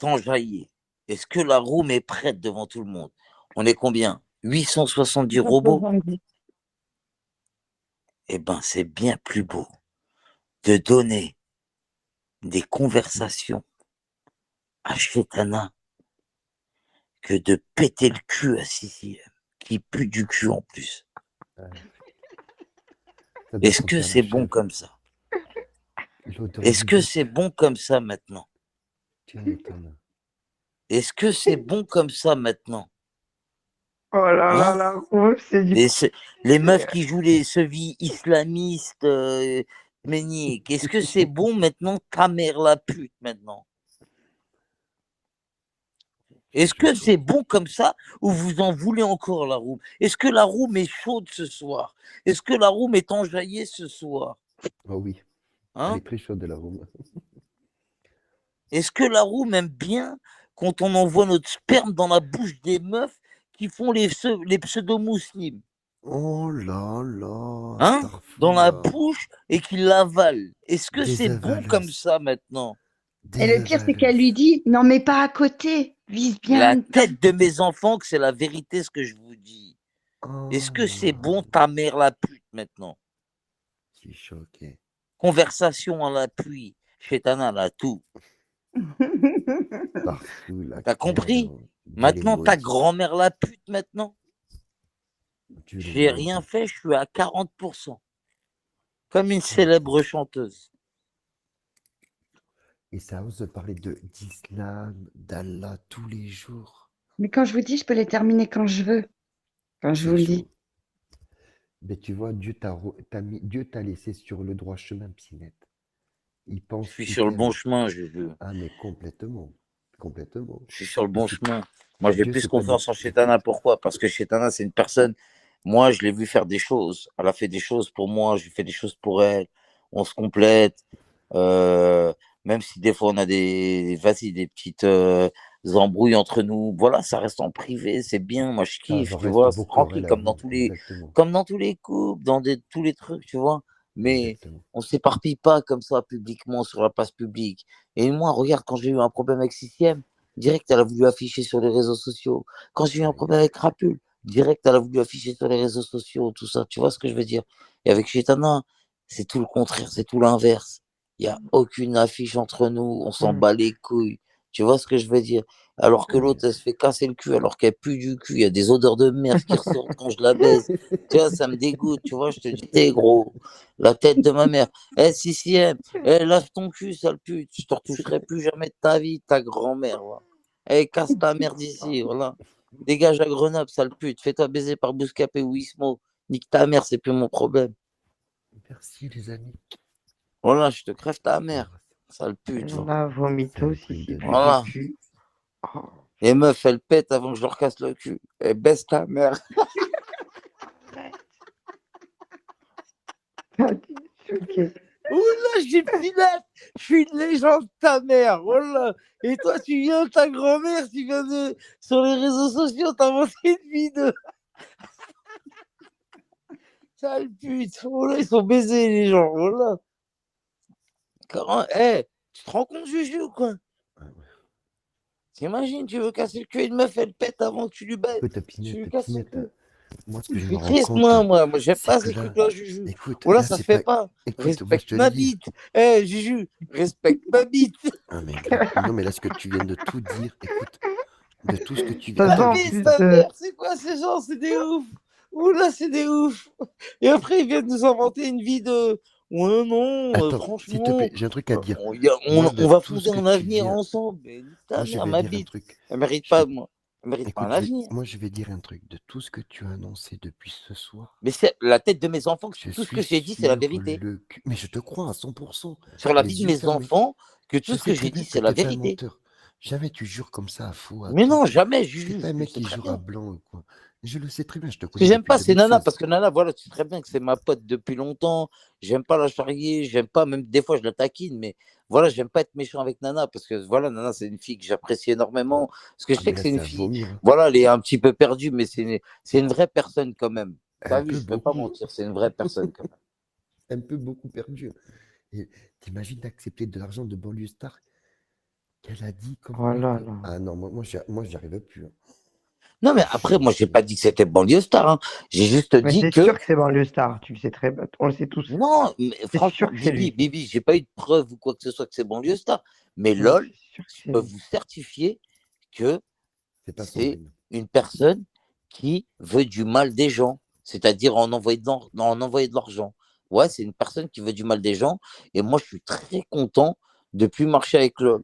enjaillé. Est-ce que la room est prête devant tout le monde? On est combien? 870 robots? Eh ben, c'est bien plus beau de donner des conversations à Chetana que de péter le cul à Sissi, qui pue du cul en plus. Est-ce que c'est bon comme ça? Est-ce que c'est bon comme ça maintenant? Est-ce que c'est bon comme ça maintenant? Oh là là, Hein? la roue, c'est du... Les meufs qui jouent les sevis islamistes, méniques, est-ce que c'est bon maintenant, ta mère la pute maintenant? Est-ce que c'est bon comme ça ou vous en voulez encore la room? Est-ce que la room est chaude ce soir? Est-ce que la room est enjaillée ce soir? Oh oui, elle Hein? est très chaude la room. Est-ce que la room aime bien quand on envoie notre sperme dans la bouche des meufs qui font les pseudo-muslims? Oh là là, Hein? Dans la Astaghfirullah. bouche et qui l'avalent. Est-ce que Des c'est bon comme avaleuse. ça maintenant? Et Des le pire, c'est qu'elle avaleuse. lui dit, non, mais pas à côté, vise La bien. tête de mes enfants, que c'est la vérité ce que je vous dis. Est-ce Oh que c'est là, bon ta mère la pute maintenant? je suis choqué. Conversation à l'appui. Chétana, là, tout. Astaghfirullah, T'as compris? pardon. Dieu les Maintenant, ta maudit. grand-mère la pute maintenant? Dieu les J'ai rien maudit. fait, je suis à 40%. Comme une Oh, célèbre chanteuse. et ça ose parler d'islam, d'Allah tous les jours. Mais quand je vous dis, je peux les terminer quand je veux. Quand je vous C'est le chaud. dis. Mais tu vois, Dieu t'a laissé sur le droit chemin, Psinette. Il Je pense, suis il sur le bon t'aime. chemin, je Ah, mais complètement. Complètement. suis sur le Parce bon que chemin. Moi, j'ai Dieu, plus c'est pas des. confiance en Chétana. Écoute, Pourquoi? Parce que Chétana, c'est une personne. Moi, je l'ai vu faire des choses. Elle a fait des choses pour moi, j'ai fait des choses pour elle. On se complète. Euh, Même si des fois on a vas-y, des petites embrouilles entre nous. Voilà, ça reste en privé, c'est bien. Moi, je ça kiffe, tu reste vois. C'est vos tranquille, querelles à vous. Exactement. comme dans tous les couples, tous les trucs, tu vois. Mais Exactement. on s'éparpille pas comme ça publiquement sur la place publique. Et moi, regarde, quand j'ai eu un problème avec Sissiem, direct, elle a voulu afficher sur les réseaux sociaux. Quand j'ai eu un problème avec Rapul, direct, elle a voulu afficher sur les réseaux sociaux, tout ça. Tu vois ce que je veux dire? Et avec Chétana, c'est tout le contraire, c'est tout l'inverse. Il n'y a aucune affiche entre nous, on s'en bat les couilles. Tu vois ce que je veux dire? Alors que l'autre, elle se fait casser le cul, alors qu'elle pue du cul. Il y a des odeurs de merde qui ressortent quand je la baise. Tu vois, ça me dégoûte. Tu vois, je te dis, t'es gros. La tête de ma mère. Eh, si, si, lâche ton cul, sale pute. Je te retoucherai plus jamais de ta vie, ta grand-mère. Voilà. Eh, casse ta mère d'ici, voilà. Dégage à Grenoble, sale pute. Fais-toi baiser par Bouscapé ou Ismo. Nique ta mère, c'est plus mon problème. Merci, les amis. Voilà, je te crève ta mère. Sale pute, va. La vomito, si Saloperie c'est de plus du Voilà. merde. cul. Oh. Les meufs, elles pètent avant que je leur casse le cul. Et baisse ta mère. Choqué. Oula, j'ai Pinette. Je suis une légende, ta mère. Oula. Et toi, tu viens, ta grand-mère, tu viens de. Sur les réseaux sociaux, t'as monté une vidéo. Sale pute. Oula, ils sont baisés, les gens. Oula. Tu te rends compte, Juju, ou quoi? T'imagines, tu veux casser le cul à une meuf, elle pète avant que tu lui baises. Écoute, Tu lui Pinette, casses le cul. moi, ce que Je je me suis rends triste, compte, moi. Moi, j'aime c'est pas que ces là, trucs-là, Juju. écoute, Oh là, là, ça se c'est fait pas. pas. Écoute, moi, je Respecte te le ma dis. bite. Eh, Juju, respecte ma bite. Ah, mais grave. Non, mais là, ce que tu viens de tout dire, écoute, de tout ce que tu viens. Ça Attends, sent dis Bite, ça. ta putain. mère, c'est quoi ces gens? C'est des ouf. Oula, c'est des ouf. Et après, ils viennent nous inventer une vie de. Ouais, non, Attends, s'il te franchement, plaît, j'ai un truc à dire. Moi, de on va tout ce fonder que un tu avenir viens. ensemble. Mais nique ta Moi, je mère, vais ma dire un bite. truc. Elle mérite Je pas, vais. moi. Elle mérite pas Écoute, un avenir. moi, je vais dire un truc. De tout ce que tu as annoncé depuis ce soir, Mais c'est la tête de mes enfants, je tout ce suis que j'ai dit, c'est la sur vérité. le cul. Mais je te crois à 100%. Sur la vie Les de yeux mes fermés. enfants, que tout Je ce que sais très j'ai bien dit, que c'est la t'es pas un vérité. menteur. Jamais tu jures comme ça à faux, à Mais tort. non, jamais, T'es Juju, pas un tu le mec sais qui très jure à bien. blanc ou quoi. Je le sais très bien, je te Ce que connais j'aime depuis pas, c'est Nana, 2016. parce que Nana, voilà, tu sais très bien que c'est ma pote depuis longtemps. J'aime pas la charrier, j'aime pas, même des fois je la taquine, mais voilà, j'aime pas être méchant avec Nana, parce que voilà, Nana, c'est une fille que j'apprécie énormément. Parce que je Ah, sais mais que là, c'est une c'est à fille, vomir, hein. voilà, elle est un petit peu perdue, mais c'est une vraie personne quand même. T'as Un vu, peu je vais pas beaucoup. mentir, c'est une vraie personne quand même. Un peu beaucoup perdu. Et t'imagines d'accepter de l'argent de banlieue star qu'elle a dit comme Oh quoi là que... là. Ah non, moi, j'y arrive plus, hein. Non, mais après, moi, j'ai Je... pas dit que c'était banlieue star, hein. J'ai juste Mais dit c'est que sûr que c'est Banlieue Star, tu le sais très bien, on le sait tous. non, mais C'est sûr franchement, que c'est lui. Bibi, j'ai pas eu de preuve ou quoi que ce soit que c'est banlieue star. Mais Mais LOL, c'est sûr que je c'est peux lui. vous certifier que C'est pas c'est Sandrine. une personne qui veut du mal des gens, c'est-à-dire en envoyer de l'argent. Ouais, c'est une personne qui veut du mal des gens. Et moi, je suis très content de plus marcher avec LOL.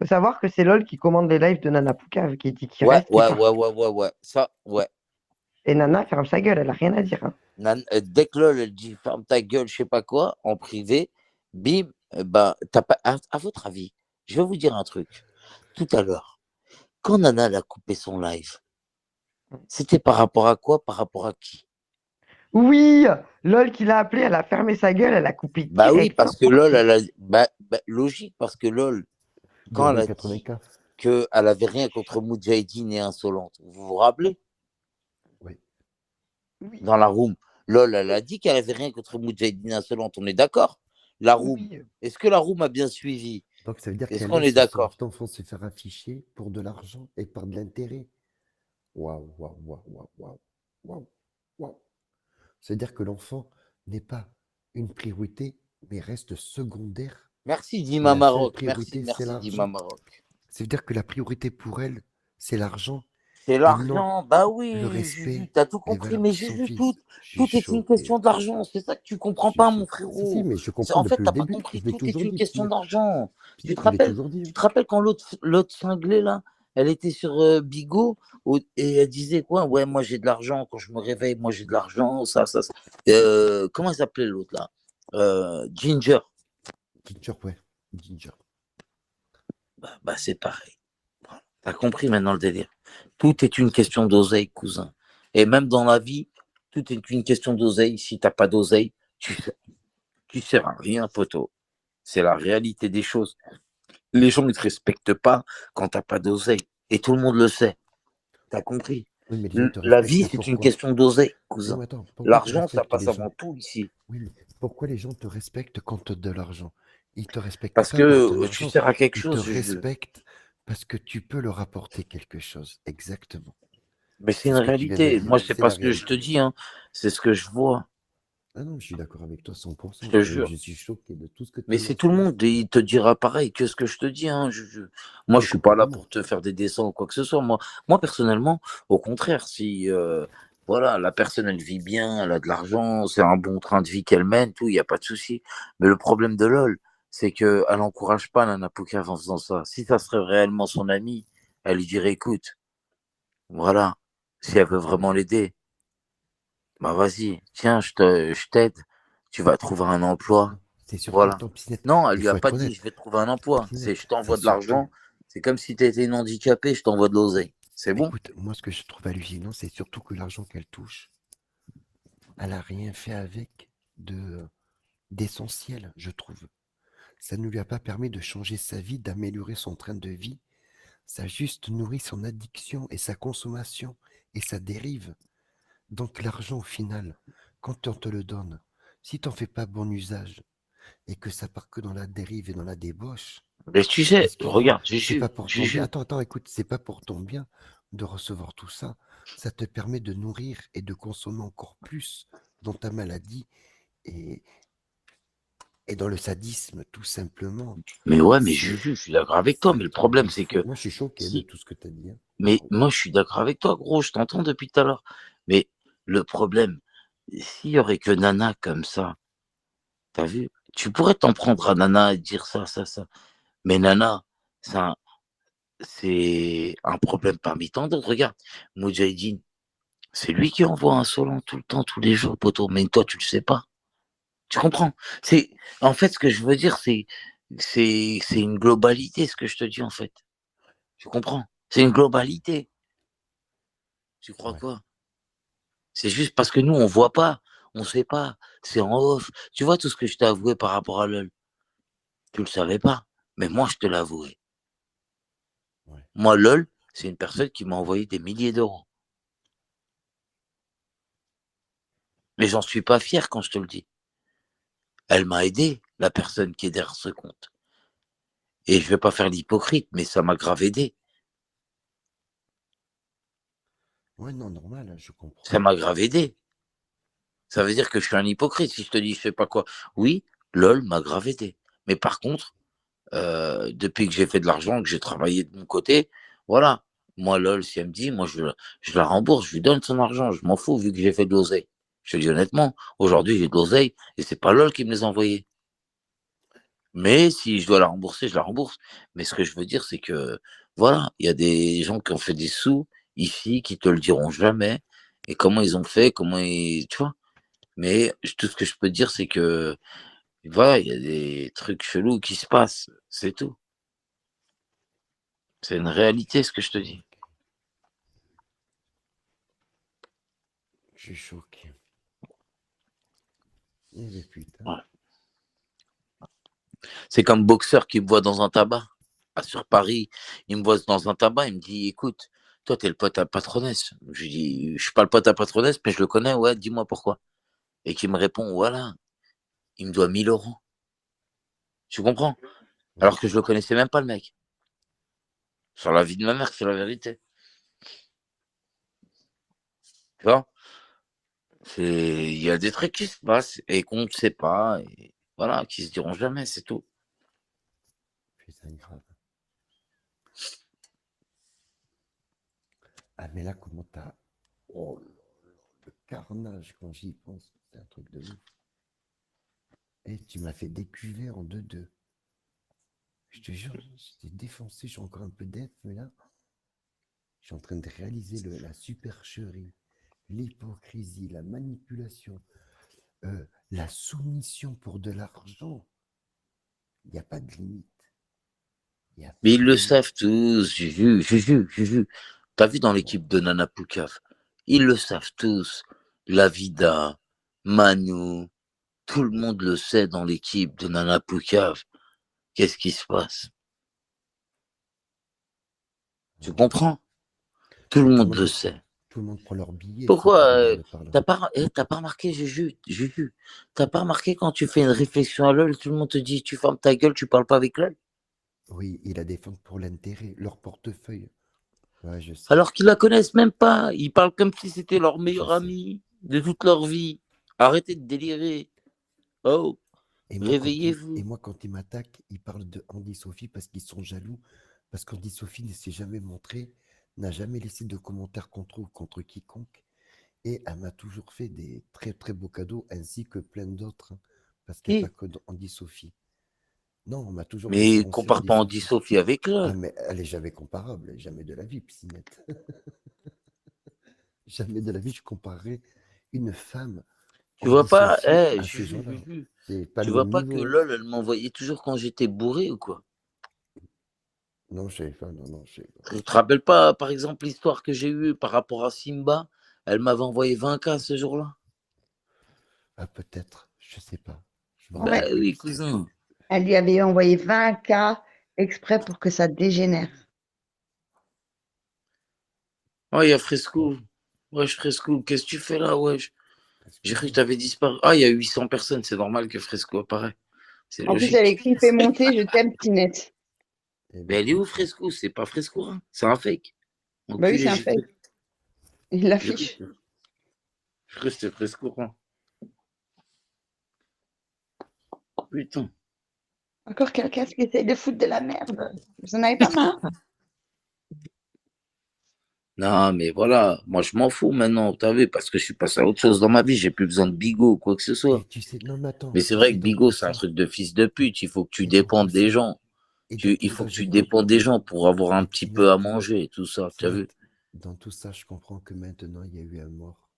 Faut savoir que c'est LOL qui commande les lives de Nana Poucave, qui dit qu'il Ouais, reste, qu'il ouais, part. ouais, ouais, ouais, ouais. Ça, ouais. Et Nana ferme sa gueule, elle a rien à dire, hein. Dès que LOL, elle dit ferme ta gueule, je sais pas quoi, en privé, bim, bah, t'as pas, à votre avis, je vais vous dire un truc. Tout à l'heure, quand Nana elle a coupé son live, c'était par rapport à quoi? Par rapport à qui? Oui, LOL qui l'a appelé, elle a fermé sa gueule, elle a coupé Bah oui, direct, parce que n'importe LOL, quoi. logique, parce que LOL, quand elle a dit 2,80K. qu'elle avait rien contre Moudjahidine et Insolente, vous vous rappelez? Oui. Oui, Dans la room, LOL, elle a dit qu'elle avait rien contre Moudjahidine et Insolente, on est d'accord? La room, oui. est-ce que la room a bien suivi? Donc ça veut dire Est-ce qu'elle qu'on est laisse son d'accord? enfant se faire afficher pour de l'argent et par de l'intérêt. Waouh, waouh, waouh, waouh, waouh, waouh, waouh. C'est-à-dire que l'enfant n'est pas une priorité, mais reste secondaire. Merci Et Dima la seule Maroc, merci, priorité, c'est merci Dima l'argent. Maroc. Ça veut dire que la priorité pour elle, c'est l'argent C'est et non l'argent, bah le oui, Juju, respect t'as tout des compris, valeurs mais de son Juju, fils. Je suis tout est une choqué. question d'argent, c'est ça que tu Je comprends suis pas, mon choqué. Si, si, frérot. mais je comprends En fait, depuis le t'as pas début. compris, Je l'ai tout est toujours une dit, question Pinette. d'argent. Pinette, je l'ai toujours dit, Tu hein. te rappelles quand l'autre cinglée, là, elle était sur Bigot, et elle disait quoi? Ouais, moi j'ai de l'argent, quand je me réveille, moi j'ai de l'argent, ça. Comment elle s'appelait l'autre, là? Ginger. Ginger, ouais. Ginger. Bah, c'est pareil. T'as compris maintenant le délire. Tout est une question d'oseille, cousin. Et même dans la vie, tout est une question d'oseille. Si t'as pas d'oseille, tu sers à rien, poteau. C'est la réalité des choses. Les gens ne te respectent pas quand t'as pas d'oseille. Et tout le monde le sait. T'as compris? Oui, mais les gens te La vie, respectent c'est une pourquoi? question d'oseille, Non, cousin. mais attends, pourquoi te L'argent, ça respectent passe les gens? avant tout ici. Oui, mais pourquoi les gens te respectent quand tu as de l'argent? Ils te respectent Parce pas pour que ton tu argent, sers à quelque ils te chose, je. respectent parce que tu peux leur apporter quelque chose. Exactement. Mais c'est C'est une ce que tu viens de réalité. dire. Moi, c'est C'est pas la ce que je te réalité. dis, hein. C'est ce que je vois. Ah non, je suis d'accord avec toi Je 100%. te Et jure. je suis choqué de tout ce que tu Mais viens c'est de tout le dire. monde, il te dira pareil que ce que je te dis, hein. Moi, Mais je suis pas là complètement. pour te faire des dessins ou quoi que ce soit. Moi personnellement, au contraire, si voilà, la personne elle vit bien, elle a de l'argent, c'est un bon train de vie qu'elle mène, tout, il n'y a pas de souci. Mais le problème de LOL, c'est que elle n'encourage pas Nana Poucave en faisant ça. Si ça serait réellement son amie, elle lui dirait écoute, voilà, si elle veut vraiment l'aider, bah vas-y, tiens, je t'aide, tu vas trouver un emploi. Non, c'est surtout, Voilà. attends, Pinette, Non, elle il lui a faut pas être dit honnête. je vais te trouver un emploi. C'est je Pinette, c'est t'envoie de surtout. l'argent. C'est comme si tu étais une handicapée, je t'envoie de l'oseille. C'est bon? Écoute, moi, ce que je trouve hallucinant, c'est surtout que l'argent qu'elle touche, elle a rien fait avec de d'essentiel, je trouve. Ça ne lui a pas permis de changer sa vie, d'améliorer son train de vie. Ça a juste nourri son addiction et sa consommation et sa dérive. Donc l'argent, au final, quand on te le donne, si t'en fais pas bon usage et que ça part que dans la dérive et dans la débauche, Mais tu sais, excuse-moi, regarde, c'est pas pour ton bien. Juju. Attends, attends, écoute, c'est pas pour ton bien de recevoir tout ça. Ça te permet de nourrir et de consommer encore plus dans ta maladie et, et dans le sadisme, tout simplement. Mais ouais, mais C'est Juju, je suis d'accord avec toi. c'est un Mais le truc de problème, c'est fou. que Moi, je suis choqué de si. tout ce que tu as dit, hein. Mais Waouh. moi, je suis d'accord avec toi, gros. Je t'entends depuis tout à l'heure. Mais le problème, s'il y aurait que Nana comme ça, t'as vu? Tu pourrais t'en prendre à Nana et dire ça. Mais Nana, ça, c'est un problème parmi tant d'autres. Regarde, Moudjahidine. C'est lui qui envoie un Insolent tout le temps, tous les jours, poteau. Mais toi, tu le sais pas. Tu comprends? C'est, en fait, ce que je veux dire, c'est une globalité, ce que je te dis, en fait. Tu comprends? C'est une globalité. Tu crois Ouais. quoi? C'est juste parce que nous, on voit pas. On sait pas. C'est en off. Tu vois tout ce que je t'ai avoué par rapport à LOL. Tu le savais pas. Mais moi, je te l'ai avoué. Ouais. Moi, LOL, c'est une personne qui m'a envoyé des milliers d'euros. Mais j'en suis pas fier quand je te le dis. Elle m'a aidé, la personne qui est derrière ce compte. Et je vais pas faire l'hypocrite, mais ça m'a grave aidé. Ouais, non, normal, je comprends. Ça m'a grave aidé. Ça veut dire que je suis un hypocrite si je te dis je sais pas quoi. Oui, LOL m'a grave aidé. Mais par contre, depuis que j'ai fait de l'argent, que j'ai travaillé de mon côté, voilà. Moi, LOL, si elle me dit, moi, je la rembourse, je lui donne son argent, je m'en fous vu que j'ai fait de l'oseille. Je te dis honnêtement, aujourd'hui, j'ai de l'oseille et c'est pas LOL qui me les a envoyés. Mais si je dois la rembourser, je la rembourse. Mais ce que je veux dire, c'est que, voilà, il y a des gens qui ont fait des sous ici qui te le diront jamais. Et comment ils ont fait, tu vois. Mais tout ce que je peux dire, c'est que, voilà, il y a des trucs chelous qui se passent. C'est tout. C'est une réalité, ce que je te dis. Ok. Je suis choqué. Eh ben putain. Ouais. C'est comme boxeur qui me voit dans un tabac. Ah, sur Paris, il me voit dans un tabac, il me dit, écoute, toi, t'es le pote à Patronesse. Je lui dis, je suis pas le pote à Patronesse, mais je le connais, ouais, dis-moi pourquoi. Et qui me répond, voilà, il me doit 1 000 euros. Tu comprends? Ouais. Alors que je le connaissais même pas, le mec. Sur la vie de ma mère, c'est la vérité. Tu vois? Il y a des trucs qui se passent et qu'on ne sait pas, et voilà, qui se diront jamais, c'est tout. Putain, grave. Ah, mais là, comment t'as. Oh là là, le carnage quand j'y pense, c'est un truc de ouf. Et tu m'as fait décuver en 2-2. Je te jure, j'étais défoncé, j'ai encore un peu d'aide, mais là, je suis en train de réaliser la supercherie, l'hypocrisie, la manipulation, la soumission pour de l'argent. Il n'y a pas de limite. Il n'y a Mais pas ils de le limite. savent tous, Juju. T'as vu dans Bon, l'équipe de Nana Poucave, ils le savent tous. Lavida, Manu, tout le ouais. monde le sait dans l'équipe de Nana Poucave. Qu'est-ce qui se passe? Tu Ouais. comprends? Tout le Mais monde le sait. tout le monde prend leur billet s'ils Pourquoi parlent de par là. t'as pas remarqué, Juju, t'as pas remarqué quand tu fais une réflexion à LOL, tout le monde te dit tu fermes ta gueule, tu parles pas avec LOL, Oui, ils la défendent pour l'intérêt, leur portefeuille. Ouais, je sais, alors qu'ils la connaissent même pas. Ils parlent comme si c'était leur je meilleur sais. ami de toute leur vie. Arrêtez de délirer. Oh, Et réveillez-vous. moi, quand ils m'attaquent, ils parlent de Andy Sophie parce qu'ils sont jaloux. Parce qu'Andy Sophie ne s'est jamais montré, n'a jamais laissé de commentaires contre eux ou contre quiconque. Et elle m'a toujours fait des très très beaux cadeaux, ainsi que plein d'autres, hein, parce qu'il n'y a pas Eh, que Andy Sophie. Non, on m'a toujours mais référencé compare Andy pas Andy Sophie. Sophie avec Ah, LOL. mais elle est jamais comparable, jamais de la vie, Piscinette. Jamais de la vie, je comparerai une femme, Tu vois Andy pas, Sophie, à ces Juju, gens-là. Juju. C'est pas Tu le vois même pas que niveau, hein. LOL, elle m'envoyait toujours quand j'étais bourré ou quoi? Non, je sais pas, non, non, je sais pas. Tu te rappelles pas, par exemple, l'histoire que j'ai eue par rapport à Simba? Elle m'avait envoyé 20K ce jour-là. Ah, peut-être, je sais pas. Je me Ouais, rappelle Ben plus, oui, Piscinette. cousin. elle lui avait envoyé 20K exprès pour que ça dégénère. Oh, il y a Bon, Fresco. Wesh, Fresco, qu'est-ce que tu fais là, wesh? J'ai cru que excuse-moi. tu avais disparu. Ah, il y a 800 personnes, c'est normal que Fresco apparaît. C'est En plus, elle logique. écrit fais monter, je t'aime, Tinette. Eh Mais ben, elle est où, écoute, Fresco? C'est pas Fresco, hein. C'est un fake. Bah oui, Enculé, c'est un fait. Il j'ai cru l'affiche. que c'était Fresco, hein. Putain. Encore quelqu'un qui essaye de foutre de la merde. Vous en avez pas marre? Non, mais voilà, moi je m'en fous maintenant, t'as vu, parce que je suis passé à autre chose dans ma vie, j'ai plus besoin de Bigot ou quoi que ce soit. et tu sais, non, mais attends, Mais c'est tu vrai sais, que dans tout Bigot, c'est un ça, truc de fils de pute, il faut que tu et dans tout dépendes des ça, gens. et dans tout Il faut ça, que j'ai tu compris. dépendes des gens pour avoir un Et petit peu à Piscinette, manger et tout ça, t'as vu? Piscinette, dans tout ça, je comprends que maintenant, il y a eu un mort.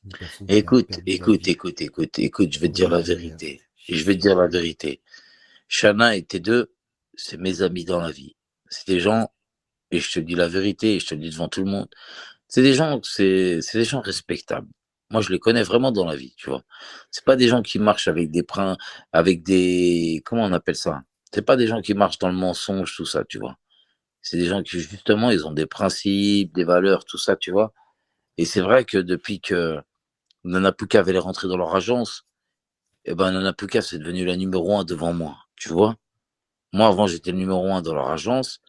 Une personne qui a Écoute, perdu la écoute, vie écoute, écoute, écoute, je vais te pour dire des la vies vérité. inertes. Et Je je vais te sais. dire la vérité. Chana et T2, c'est mes amis dans la vie. C'est des gens, et je te dis la vérité, et je te le dis devant tout le monde, c'est des gens respectables. Moi, je les connais vraiment dans la vie, tu vois. C'est pas des gens qui marchent avec comment on appelle ça? C'est pas des gens qui marchent dans le mensonge, tout ça, tu vois. C'est des gens qui, justement, ils ont des principes, des valeurs, tout ça, tu vois. Et c'est vrai que depuis que Nana Puka avait rentré dans leur agence, eh ben, Nana Puka, c'est devenu la numéro 1 devant moi, tu vois. Moi, avant, j'étais le numéro 1 dans leur agence.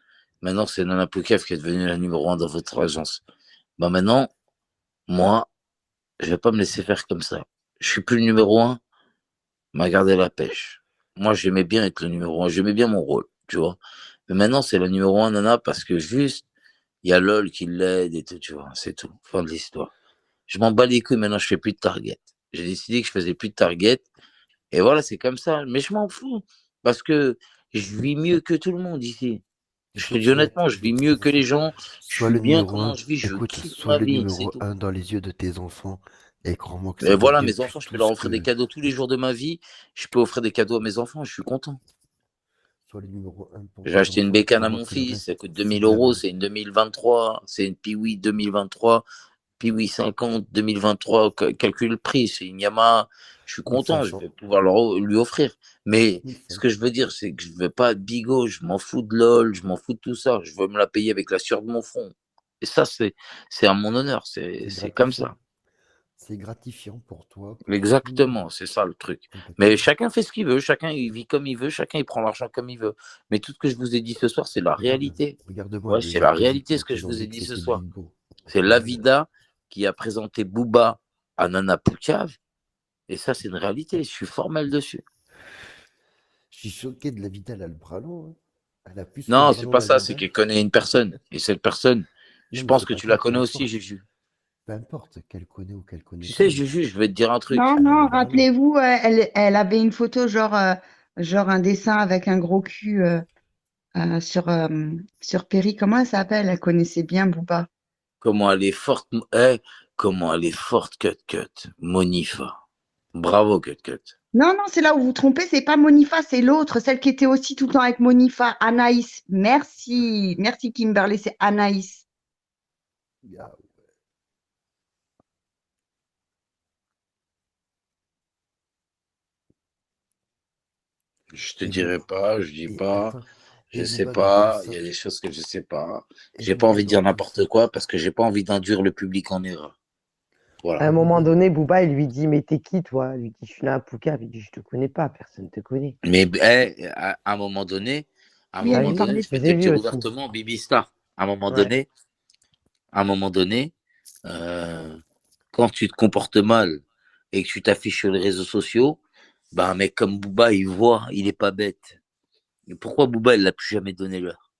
Maintenant, c'est Nana Poukev qui est devenue la numéro 1 dans votre agence. Bah maintenant, moi, je vais pas me laisser faire comme ça. Je suis plus le numéro 1, m'a gardé la pêche. Moi, j'aimais bien être le numéro 1, j'aimais bien mon rôle, tu vois. Mais maintenant, c'est le numéro 1 Nana parce que juste, il y a LOL qui l'aide et tout, tu vois. C'est tout. Fin de l'histoire. Je m'en bats les couilles, maintenant, je fais plus de target. J'ai décidé que je faisais plus de target. Et voilà, c'est comme ça. Mais je m'en fous. Parce que je vis mieux que tout le monde ici. Je te Écoute, dis honnêtement, je vis mieux que les gens. Je sois suis le bien numéro comment un. je vis. Je Écoute, kiffe sois ma le vie. C'est numéro tout. un dans les yeux de tes enfants. Et crois-moi que Et ça va voilà, bien mes plus enfants, je peux tout leur ce offrir des que. cadeaux tous les jours de ma vie. Je peux offrir des cadeaux à mes enfants. Je suis content. Sois le numéro un pour J'ai tes acheté une enfants. bécane à Crois-moi mon que le fils. reste, Ça coûte c'est 2000 de la euros. merde. C'est une 2023. C'est une Piwi 2023. Piwi 50 2023. Calcule le prix. C'est une Yamaha. Je suis content. Je 1500. vais pouvoir lui offrir. Mais ce 1500. que je veux dire, c'est que je ne veux pas être bigot. Je m'en fous de LOL. Je m'en fous de tout ça. Je veux me la payer avec la sueur de mon front. Et ça, c'est à mon honneur. C'est C'est comme gratifiant. ça. C'est gratifiant pour toi, pour tout. Exactement, c'est ça le truc. Complètement. Mais chacun fait ce qu'il veut, chacun il vit comme il veut, chacun il prend l'argent comme il veut. Mais tout ce que je vous ai dit ce soir, c'est la réalité. Regarde-moi Ouais, le c'est la jacuzi réalité ce quand que je ils ont vous ai dit que dit ce c'était soir. Bibo. C'est Regarde. Lavida qui a présenté Booba à Nana Poucave. Et ça, c'est une réalité. Je suis formel dessus. Je suis choqué de la vie, elle a le bras long, hein. Elle a plus le Non, bras c'est long, pas la ça, c'est vida. qu'elle connaît une personne. Et cette personne, Non, je mais pense c'est que pas tu ça, la peu connais aussi, importe. Juju. Peu importe qu'elle connaît ou qu'elle connaît Tu pas, sais, mais Juju, je vais te dire un truc. Non, elle a le non, bras long. rappelez-vous, elle avait une photo genre un dessin avec un gros cul sur Perry. Comment elle s'appelle? Elle connaissait bien Booba. Comment elle est forte, comment elle est forte, Cut Cut. Monifa. Bravo, Cut Cut. Non, non, c'est là où vous vous trompez, c'est pas Monifa, c'est l'autre, celle qui était aussi tout le temps avec Monifa, Anaïs. Merci, merci Kimberly, c'est Anaïs. Ah, Je te et, dirai pas, je dis et pas, attends, je et sais Booba dans tout pas, il ça, y a des choses que je sais pas. et J'ai pas Booba envie de dans dire tout ça, n'importe quoi parce que j'ai pas envie d'induire le public en erreur. À Voilà. un et moment Booba, donné, Booba, il lui dit, mais t'es qui, toi? Il lui dit, je suis là à Poucave. Il dit, je te connais pas, personne te connaît. Mais à un moment donné, Oui, elle T'as lui vu? parlait. je Je vais les te ai le vus dire aussi. ouvertement, Bibi Star. Ouais. À un moment donné, euh, quand tu te comportes mal et que tu t'affiches sur les réseaux sociaux, bah un mec comme Booba, il voit, il est pas bête. Et pourquoi Booba, il l'a plus jamais donné l'heure?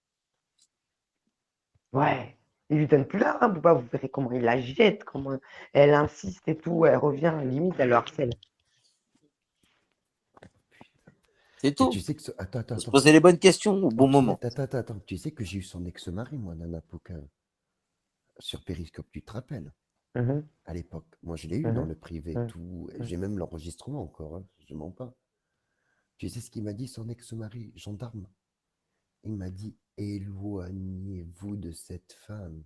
Ouais. Il lui donne plus l'heure, hein, Booba. Vous verrez comment il la jette, comment elle insiste et tout. Elle revient, limite, elle le harcèle. C'est et tout. tu sais que attends, attends, Faut se attends, poser les bonnes questions au bon moment. attends, tu sais que j'ai eu son ex-mari, moi, Nana Poca, sur Periscope, tu te rappelles, Mhm, à l'époque. Moi, je l'ai eu dans mhm, le privé et mhm, tout, et mhm. j'ai même l'enregistrement encore, hein, je mens pas. Tu sais ce qu'il m'a dit, son ex-mari, gendarme? Il m'a dit, éloignez-vous de cette femme.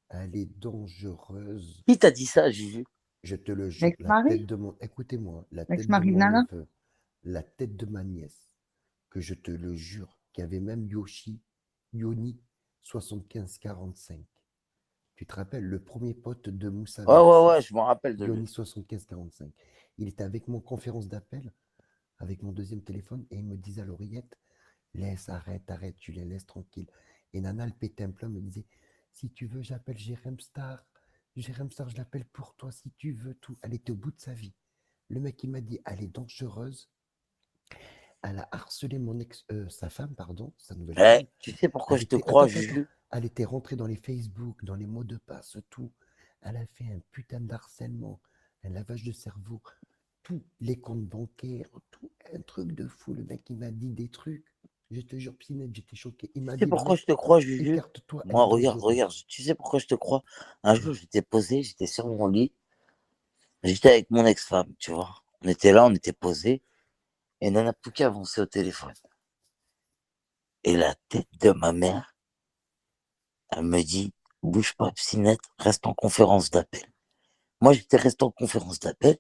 Elle est dangereuse. Qui t'a dit ça, Juju? Je te le jure, la L'ex-mari? tête de mon... Écoutez-moi, la tête de L'ex-mari de mon Nana? neveu, la tête de ma nièce, que je te le jure, qu'il y avait même Yoni 7545. Tu te rappelles, le premier pote de Moussa Ouais, ouais, ouais, Bercy, je me rappelle de lui. Yoni 7545. Il était avec mon conférence d'appel, avec mon deuxième téléphone, et il me disait à l'oreillette, laisse, arrête, arrête, tu les laisses tranquilles. Et Nana, le pétait un plan, me disait, si tu veux, j'appelle Jérém Star. Jérém Star, je l'appelle pour toi, si tu veux, tout. Elle était au bout de sa vie. Le mec, il m'a dit, elle est dangereuse. Elle a harcelé sa femme, pardon, sa nouvelle Eh, femme. tu sais pourquoi Elle je te était, crois, attends. Juju? Elle était rentrée dans les Facebook, dans les mots de passe, tout. Elle a fait un putain d'harcèlement, un lavage de cerveau, tous les comptes bancaires, tout, un truc de fou. Le mec, il m'a dit des trucs. Je te jure, Pinette, j'étais choqué. Il Tu m'a sais dit, pourquoi Bled, je te crois, Juju? écarte-toi, elle Moi, est regarde, dangereuse. regarde. Tu sais pourquoi je te crois? Un Ouais. jour, j'étais posé, j'étais sur mon lit. J'étais avec mon ex-femme, tu vois. On était là, on était posé. Et Nana Pouka avançait au téléphone. Et la tête de ma mère, elle me dit, bouge pas, Psynette, reste en conférence d'appel. Moi, j'étais resté en conférence d'appel.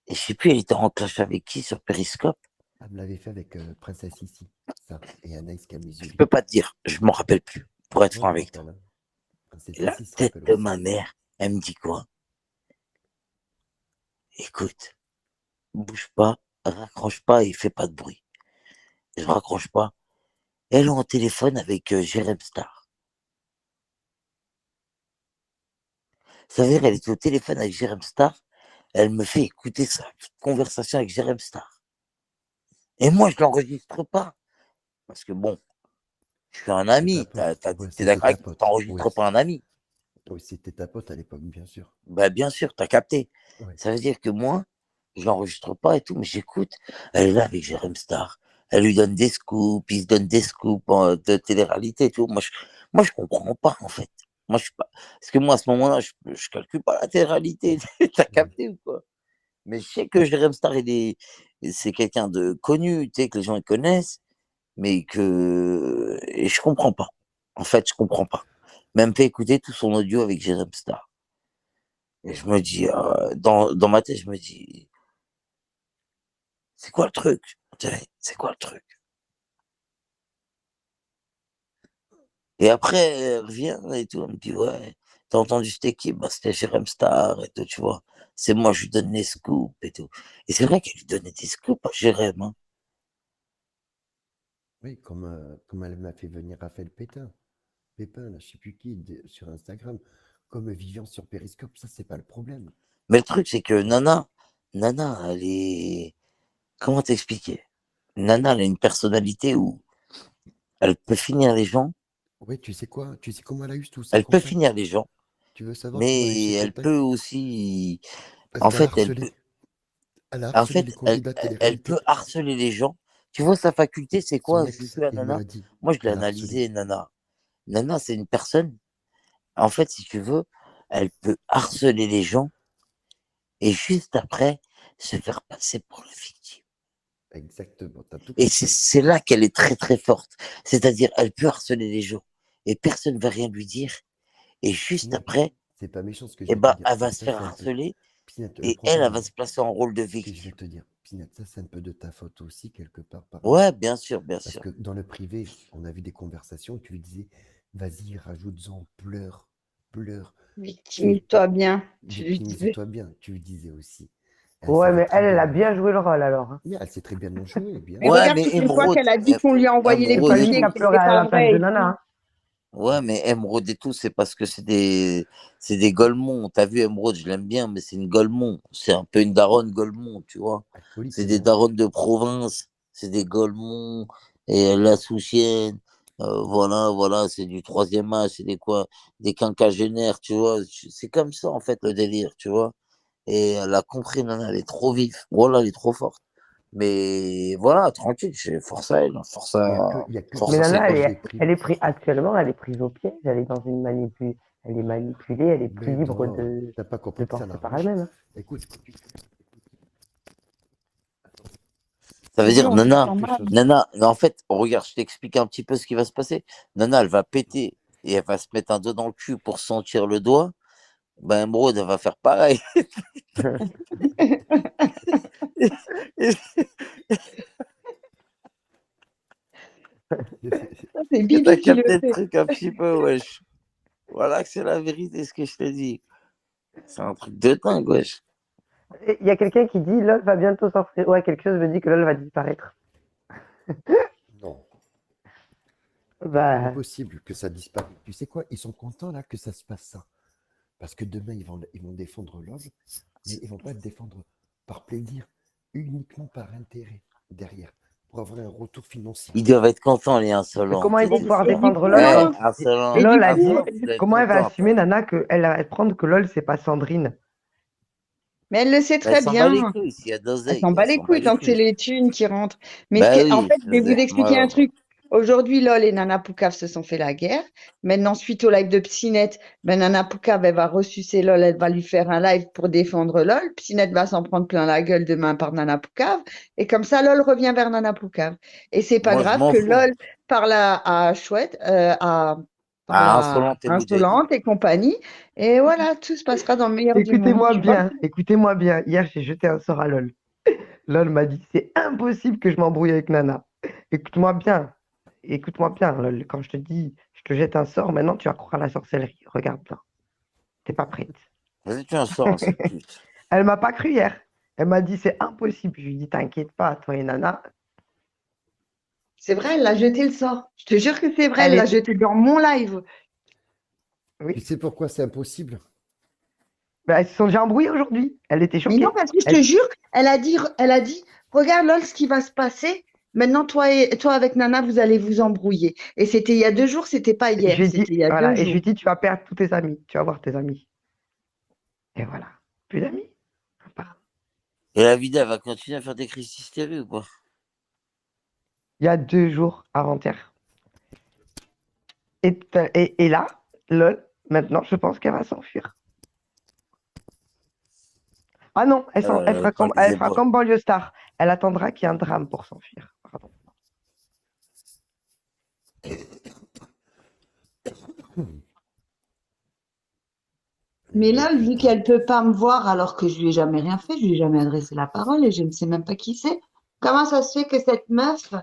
Et je sais plus, elle était en clash avec qui sur Periscope. Elle me l'avait fait avec Princesse ici, ça, et Anaïs Je Camizuli. peux pas te dire, je m'en rappelle plus, pour être Moi, franc je me avec toi. rappelle. Hein. Princesse Et la ici se tête rappelle de aussi. ma mère, elle me dit quoi? Écoute, bouge pas, raccroche pas et fais pas de bruit. je raccroche pas. Elle est en téléphone avec Jérém Star. Ça veut dire elle était au téléphone avec Jérém Star. Elle me fait écouter sa conversation avec Jérém Star. Et moi, je l'enregistre pas. Parce que bon, je suis un C'est ta ami. pote. Ouais, T'es c'était d'accord ta avec moi? pote. T'enregistres pas un ami. Oui, c'était ta pote à l'époque, bien sûr. Bah, bien sûr, t'as capté. Ouais. Ça veut dire que moi, je l'enregistre pas et tout, mais j'écoute. Elle est là avec Jérém Star. Elle lui donne des scoops, il se donne des scoops de télé-réalité et tout. Moi, je comprends pas, en fait. Moi, je suis pas. Parce que moi, à ce moment-là, je calcule pas la télé-réalité. T'as capté ou quoi? Mais je sais que Jérém Star, c'est quelqu'un de connu, tu sais, que les gens ils connaissent, mais que. Et je comprends pas. En fait, je comprends pas. Même fait écouter tout son audio avec Jérém Star. Et je me dis, dans ma tête, je me dis, c'est quoi le truc? C'est quoi le truc? Et après, elle revient et tout, elle me dit, ouais, t'as entendu cette équipe? Bah, c'était Jérém Star et tout, tu vois. C'est moi, je lui donne les scoops et tout. Et c'est vrai qu'elle lui donnait des scoops à Jérém, hein. Oui, comme elle m'a fait venir Raphaël Pétain. Pépin, là, je sais plus qui, sur Instagram. Comme Vivian sur Periscope, ça, c'est pas le problème. Mais le truc, c'est que Nana, elle est, comment t'expliquer? Nana, elle a une personnalité où elle peut finir les gens, Oui, tu sais quoi? Tu sais comment elle a eu tous ses elle peut contacts? finir les gens, Tu veux savoir comment elle a eu mais ses elle contacts? peut aussi, Parce en qu'elle a fait, elle harcelé. peut, Elle a en harcelé les fait, candidats de elle peut télé-réalité. harceler les gens. Tu vois, sa faculté, c'est Son quoi? C'est ex, la il me Nana. l'a dit. Moi, je l'ai Elle a harcelé. analysé, Nana. Nana, c'est une personne, en fait, si tu veux, elle peut harceler les gens et juste après se faire passer pour la victime. Exactement, t'as tout Et compris. c'est là qu'elle est très très forte. C'est-à-dire, elle peut harceler les gens et personne ne va rien lui dire. Et juste Pinette, après, c'est pas méchant ce que je eh vais te ben, dire, elle va mais se ça, faire c'est un peu. harceler Pinette, le et elle, elle va problème, se placer en rôle de ce que je vais victime. te dire, Pinette, ça, c'est un peu de ta faute aussi, quelque part, par là. Ouais, bien sûr, bien Parce sûr. que dans le privé, on a vu des conversations où tu lui disais, vas-y, rajoute-en, pleure, pleure, Victimise-toi bien, tu lui disais. victimise-toi bien, tu lui disais aussi. Elle Ouais, savait mais très elle bien a le bien jouer. joué le rôle alors, hein. Mais elle sait très bien le jouer, bien Mais sûr. Ouais, regarde mais toutes les fois qu'elle a dit qu'on lui a envoyé les C'est pas Émeraude et lui qui fichiers, a tout. que pleuré c'était à pas la place vrai de et Nana, tout. hein. Ouais, mais Emeraude et tout, c'est parce que c'est des golemons. T'as vu Emeraude, je l'aime bien, mais c'est une golemon. C'est un peu une daronne golemon, tu vois. Alcoolique C'est des également. daronnes de province, c'est des golemons, et elle la sous-chienne. Voilà, c'est du troisième âge, c'est des quoi, des quinquagénaires, tu vois. C'est comme ça, en fait, le délire, tu vois. Et elle a compris, Nana, elle est trop vive. Voilà, elle est trop forte. Mais voilà, tranquille, force à elle, Il y a que Mais force à pour ça ses Nana, que je golemons. l'ai pris. elle est prise, actuellement, elle est prise au piège, elle est dans une elle est manipulée, elle est plus Mais libre non, t'as pas de compris que ça penser par l'arrange. elle-même, hein. Écoute, Ça veut Dis, dire, on Nana, t'entend mal. En fait, regarde, je t'explique un petit peu ce qui va se passer. Nana, elle va péter et elle va se mettre un doigt dans le cul pour sentir le doigt. Ben, Emeraude, elle va faire pareil. Ça, c'est Est-ce que t'as Bibi qui le capté le fait. truc un petit peu, wesh? Voilà que c'est la vérité, ce que je te dis. C'est un truc de dingue, wesh. Et il y a quelqu'un qui dit LOL va bientôt sortir. Ouais, quelque chose me dit que LOL va disparaître. non, Bah, impossible que ça disparaisse. Tu sais quoi? Ils sont contents là que ça se passe ça. Parce que demain, ils vont défendre Love, mais ils vont pas le défendre par plaisir, uniquement par intérêt derrière, pour avoir un retour financier. Ils doivent être contents, les mais insolents. comment ils T'es vont fou, pouvoir Et toi. du défendre coup, LOL quand Insolent. et du LOL a dit, coup, Insolent, vous devez être comment elle va contents, assumer toi. Nana qu'elle va prendre que LOL c'est pas Sandrine? mais elle le sait Ben, elle très s'en bat les bien. couilles. S'il y a Elle d'oseille, s'en bat elle les s'en bat couilles les tant que c'est couilles. les thunes qui rentrent. Mais Ben en oui, fait, je vais vous expliquer un voilà. truc. Aujourd'hui, LOL et Nana Poucave se sont fait la guerre. Maintenant, suite au live de Psynet, ben, Nana Poucave, elle va ressucer LOL, elle va lui faire un live pour défendre LOL. Psynet va s'en prendre plein la gueule demain par Nana Poucave. Et comme ça, LOL revient vers Nana Poucave. Et c'est pas Moi, je grave m'en que fous. LOL parle à Chouette, parle Ah, à insolente et Moudjahid. Insolente et compagnie. Et voilà, tout se passera dans le meilleur du monde. Tu vois? Écoutez-moi bien. Hier, j'ai jeté un sort à LOL. LOL m'a dit, c'est impossible que je m'embrouille avec Nana. Écoute-moi bien. Écoute-moi bien, LOL. Quand je te dis, je te jette un sort, maintenant tu vas croire à la sorcellerie. Regarde bien. T'es pas prête. Vas-y, tu en sors à cette pute. Elle m'a pas cru hier. Elle m'a dit, c'est impossible. Je lui ai dit, t'inquiète pas, toi et Nana. C'est vrai, elle l'a jeté le sort. Je te jure que c'est vrai, Elle elle l'a est... jeté dans mon live. Tu Oui. sais pourquoi c'est impossible? Bah, elles se sont déjà embrouillées aujourd'hui. Elle était Mais non, choquée. parce que je te Elle... jure, elle a dit, regarde Lol, ce qui va se passer. Maintenant, toi avec Nana, vous allez vous embrouiller. Et c'était il y a 2 jours, c'était pas Je hier, lui ai dit, c'était il y a deux voilà, et je lui ai jours. dit, tu vas perdre tous tes amis. Tu vas voir tes amis. Et voilà. Plus d'amis. Enfin, Et la vida va continuer à faire des crises hystériques ou pas? il y a 2 jours avant-hier. Et là, lol, maintenant, je pense qu'elle va s'enfuir. Ah non, Pas les elle fera épaules. comme Banlieue Star. Elle attendra qu'il y ait un drame pour s'enfuir. Pardon. Mais là, vu qu'elle peut pas me voir alors que je lui ai jamais rien fait, je lui ai jamais adressé la parole et je ne sais même pas qui c'est. Comment ça se fait que cette meuf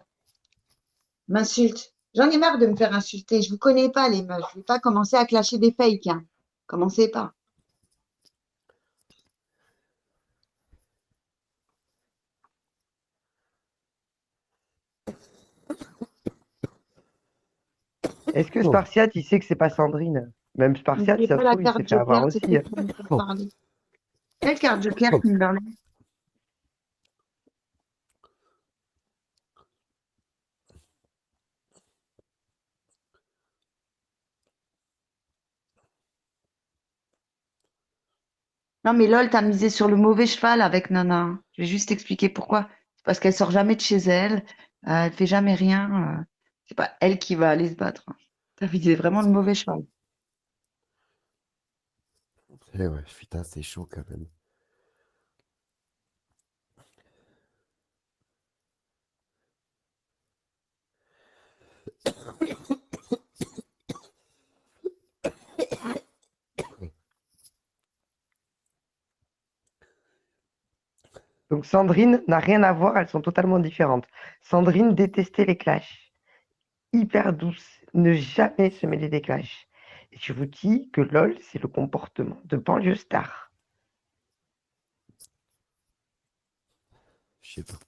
m'insulte? J'en ai marre de me faire insulter. Je vous connais pas, les meufs. Je vais pas commencer à clasher des fakes, hein. Commencez pas. Est-ce que Oh, Spartiate, il sait que c'est pas Sandrine? Même Spartiate, si N'oubliez ça pas se la trouve, il s'est carte fait avoir joker, c'était aussi. pour me faire oh, parler. Quelle carte joker, oh. Kimberly? Non, mais lol, t'as misé sur le mauvais cheval avec Nana. Je vais juste expliquer pourquoi. C'est parce qu'elle sort jamais de chez elle, elle fait jamais rien. C'est pas elle qui va aller se battre. T'as misé vraiment le mauvais cheval. Eh ouais, putain, c'est chaud quand même. Donc Sandrine n'a rien à voir, elles sont totalement différentes. Sandrine détestait les clashs. Hyper douce, ne jamais se mêler des clashs. Et je vous dis que LOL, c'est le comportement de Banlieue Star. Je sais pas.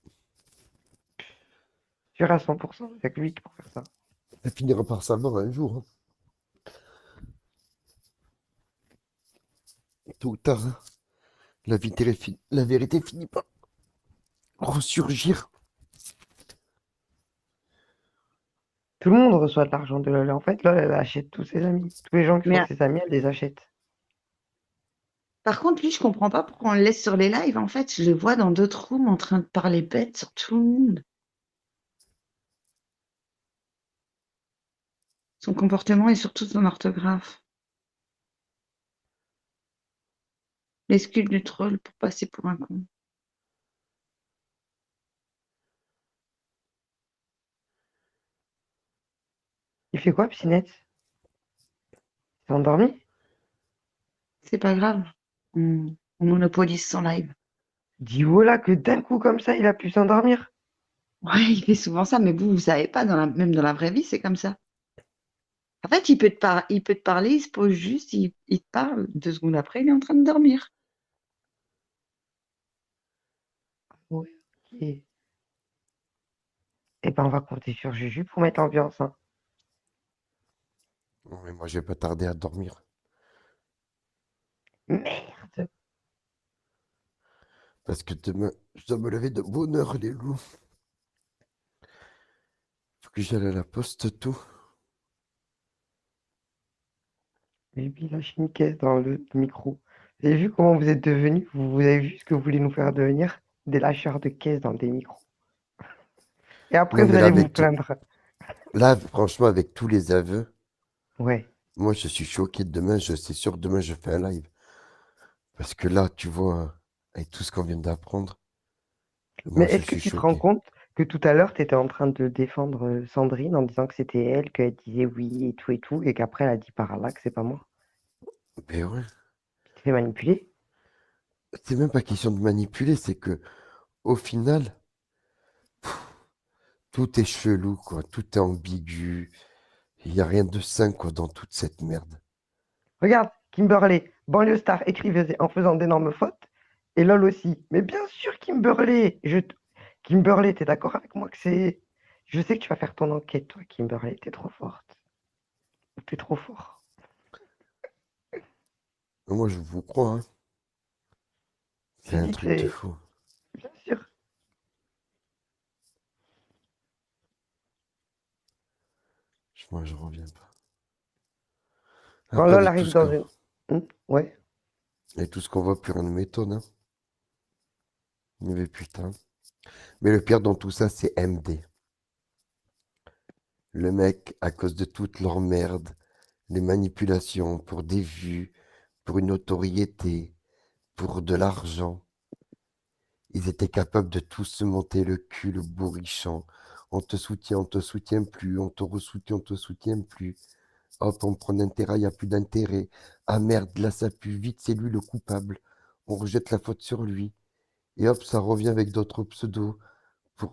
Sûr à 100%, il n'y a que lui qui peut faire ça. Elle finira par savoir un jour, hein. Tôt ou tard, hein. La vérité finit par ressurgir. Tout le monde reçoit de l'argent de LOL. En fait, LOL, elle achète tous ses amis. Tous les gens qui Mais sont ses amis, elle les achète. par contre, lui, je comprends pas pourquoi on le laisse sur les lives. En fait, je le vois dans d'autres rooms en train de parler bête sur tout le monde. Son comportement et surtout son orthographe. L'excuse du troll pour passer pour un con. Il fait quoi, Psynette? Il s'est endormi? C'est pas grave. On monopolise son live. Dis voilà que d'un coup comme ça, il a pu s'endormir. Ouais, il fait souvent ça, mais vous savez pas, même dans la vraie vie, c'est comme ça. En fait, il peut te parler, il se pose juste, il te parle. 2 secondes après, il est en train de dormir. Ouais, ok. Eh ben, on va compter sur Juju pour mettre l'ambiance, hein. Non, mais moi, je vais pas tarder à dormir. Merde. Parce que demain, je dois me lever de bonne heure, les loups. Faut que j'aille à la poste tôt. Baby lâche une caisse dans le micro. Vous avez vu comment vous êtes devenus? Vous avez vu ce que vous voulez nous faire devenir? Des lâcheurs de caisse dans des micros. Et après, Non, vous mais là, allez vous plaindre. là, franchement, avec tous les aveux, Ouais. moi, je suis choqué. Demain, c'est sûr, demain, je fais un live. Parce que là, tu vois, avec tout ce qu'on vient d'apprendre, Mais moi, je est-ce que suis tu te rends choqué. compte que tout à l'heure, tu étais en train de défendre Sandrine en disant que c'était elle, qu'elle disait oui et tout, et qu'après, elle a dit par là que c'est pas moi. Mais ouais, Tu t'es fait manipuler? c'est même pas question de manipuler, c'est que, au final, tout est chelou, quoi. Tout est ambigu. Il n'y a rien de sain, quoi, dans toute cette merde. Regarde, Kimberley, banlieue star, écrivait en faisant d'énormes fautes, et LOL aussi. Mais bien sûr, Kimberley, Kimberley, t'es d'accord avec moi que Je sais que tu vas faire ton enquête, toi, Kimberly. T'es trop forte. T'es trop fort. Moi, je vous crois, hein. C'est Tu un dis que truc de c'est... fou. Bien sûr. Moi, je reviens pas. Quand Après, LOL arrive dans une... Ouais. avec tout ce qu'on voit, plus rien ne m'étonne, hein. Mais putain. Mais le pire dans tout ça, c'est MD. Le mec, à cause de toute leur merde, les manipulations pour des vues, pour une notoriété, pour de l'argent, ils étaient capables de tous se monter le cul, le bourrichon. On te soutient plus, on te ressoutient, on te soutient plus. Hop, on prend intérêt, il n'y a plus d'intérêt. Ah merde, là ça pue, vite, c'est lui le coupable. On rejette la faute sur lui. Et hop, ça revient avec d'autres pseudos,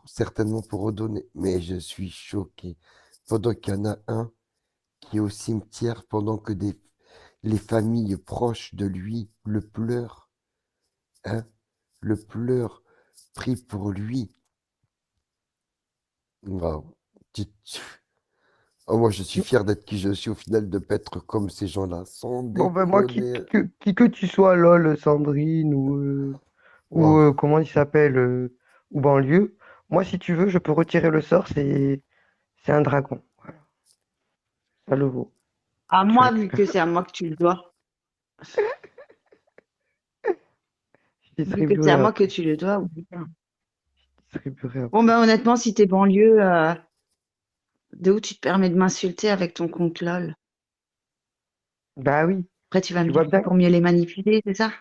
certainement pour redonner. Mais je suis choqué. Pendant qu'il y en a un qui est au cimetière, pendant que les familles proches de lui le pleurent, hein, le pleurent, prient pour lui. Waouh. Oh, moi, je suis fier d'être qui je suis au final, de pas être comme ces gens-là, sans Bon, ben moi, déconner. qui que tu sois, LOL, Sandrine, ou Waouh. comment il s'appelle, ou banlieue, moi, si tu veux, je peux retirer le sort, c'est un dragon. Voilà, ça le vaut. À Tu moi, vu récupères que ça. c'est à moi que tu le dois. Je Vu que c'est distribuerai à moi que après. tu le dois, oui. Je distribuerai Bon, après. ben honnêtement, si t'es banlieue, de où tu te permets de m'insulter avec ton compte LOL? Bah oui, Après, tu vas me tu dire vois c'est bien, pour mieux les manipuler, c'est ça?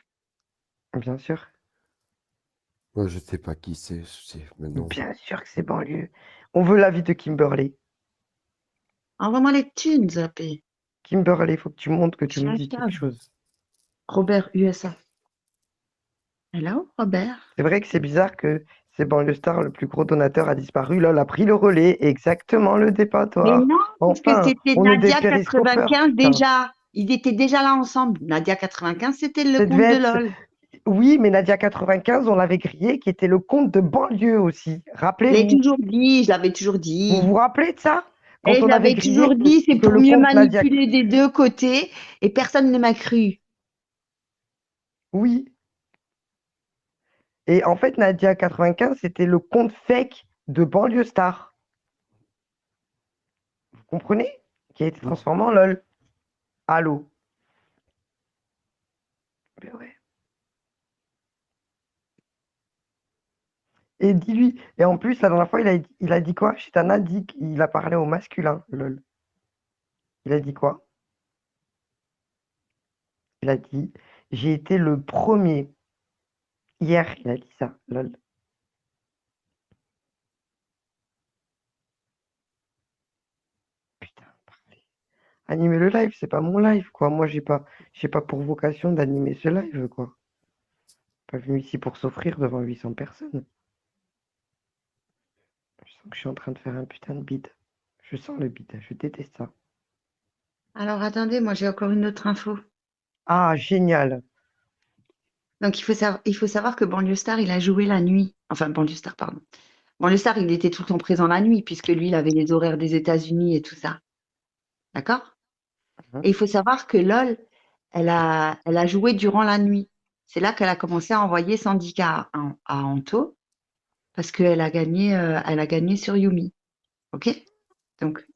bien sûr. Moi, je sais pas qui c'est maintenant. Bien sûr que c'est banlieue. On veut l'avis de Kimberly. Envoie-moi les thunes, zappé. Kimberly, il faut que tu montres que tu me dis quelque Chacha. chose. Robert USA. Hello, Robert. C'est vrai que c'est bizarre que c'est Banlieue Star, le plus gros donateur, a disparu. LOL a pris le relais. Exactement le Mais dépatoire. non, puisque Enfin, c'était on est des Nadia périscopeurs, 95 putain. déjà. Ils étaient déjà là ensemble. Nadia 95, c'était le Ça devait compte de être... LOL. Oui, mais Nadia 95, on l'avait grillé, qui était le compte de banlieue aussi. Je l'ai Rappelez-vous. toujours dit, je l'avais toujours Vous dit. vous rappelez de ça? Et Quand je on avait l'avais toujours grillé dit, c'est que pour le mieux compte Nadia... manipuler des deux côtés. Et personne ne m'a cru. Oui. Et en fait, Nadia 95, c'était le compte fake de Banlieue Star. Vous comprenez? Qui a été transformé en LOL. Allô? Ben ouais. Et dis-lui. Et en plus, la dernière fois, il a dit quoi? Chitana dit qu'il a parlé au masculin, lol. Il a dit quoi? Il a dit, j'ai été le premier. Hier, il a dit ça, lol. Putain, parfait. Animer le live, c'est pas mon live, quoi. Moi, j'ai pas pour vocation d'animer ce live, quoi. Pas venu ici pour s'offrir devant 800 personnes. Je sens que je suis en train de faire un putain de bide. Je sens le bide, je déteste ça. Alors attendez, moi j'ai encore une autre info. Ah, génial. Donc il faut savoir que Banlieue Star, il a joué la nuit. Enfin, Banlieue Star, pardon. Banlieue Star, il était tout le temps présent la nuit, puisque lui, il avait les horaires des États-Unis et tout ça. D'accord? Hein. Et il faut savoir que LOL, elle a joué durant la nuit. C'est là qu'elle a commencé à envoyer Sandika à Anto, parce elle a gagné sur Yumi. OK? Donc,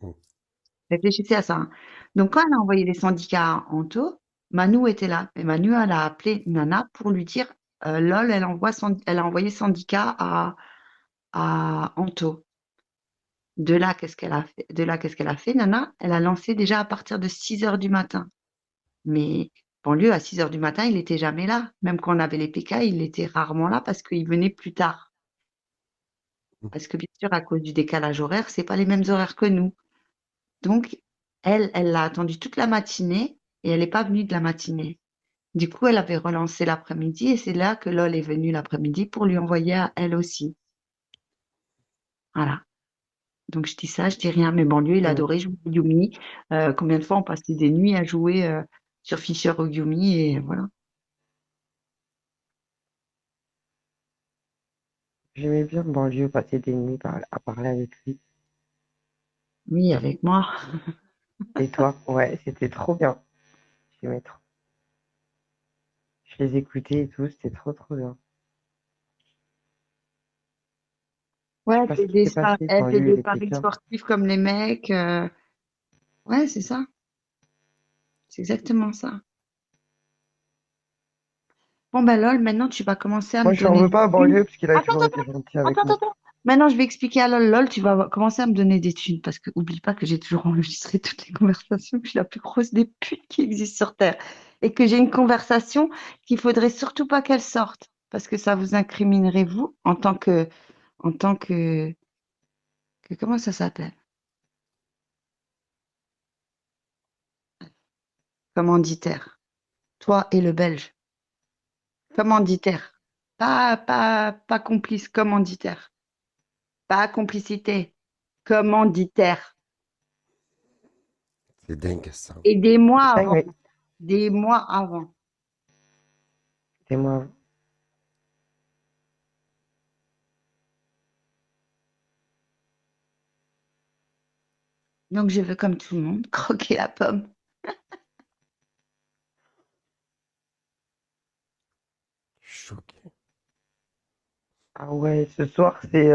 réfléchissez à ça, hein. Donc, quand elle a envoyé les syndicats à Anto, Manu était là. Et Manu, elle a appelé Nana pour lui dire LOL, elle a envoyé syndicat à Anto. De là, qu'est-ce qu'elle a fait? De là, qu'est-ce qu'elle a fait, Nana? Elle a lancé déjà à partir de 6 heures du matin. Mais banlieue, à 6 heures du matin, il n'était jamais là. Même quand on avait les PK, il était rarement là parce qu'il venait plus tard. Parce que bien sûr, à cause du décalage horaire, c'est pas les mêmes horaires que nous. Donc, elle l'a attendu toute la matinée et elle n'est pas venue de la matinée. Du coup, elle avait relancé l'après-midi et c'est là que LOL est venue l'après-midi pour lui envoyer à elle aussi. Voilà. Donc, je dis ça, je dis rien. Mais bon, lui, il Mm. adorait jouer au Yumi. Combien de fois on passait des nuits à jouer sur Fischer au Yumi et voilà. J'aimais bien banlieue passer des nuits à parler avec lui. Oui, avec moi. Et toi? Ouais, c'était trop bien. J'aimais trop. Je les écoutais et tout, c'était trop trop bien. Je Ouais, sais pas ce qui s'est passé elle quand fait lui, il des était paris bien. sportifs comme les mecs. Ouais, c'est ça. C'est exactement ça. Bon, ben lol, maintenant tu vas commencer à Moi, me je n'en donner veux des pas à thunes. banlieue parce qu'il a Attends, toujours attends, été gentil avec attends, moi. attends. Maintenant, je vais expliquer à lol. Lol, tu vas commencer à me donner des thunes parce que oublie pas que j'ai toujours enregistré toutes les conversations, que je suis la plus grosse des putes qui existent sur Terre. Et que j'ai une conversation qu'il faudrait surtout pas qu'elle sorte parce que ça vous incriminerait vous en tant comment ça s'appelle? Commanditaire. Toi et le Belge. Commanditaire. Pas complice, commanditaire. Pas complicité. Commanditaire. C'est dingue ça. Et des mois C'est avant. dingue, mais Des mois avant. c'est moi. Donc je veux, comme tout le monde, croquer la pomme. Choqué. Ah ouais, ce soir, c'est...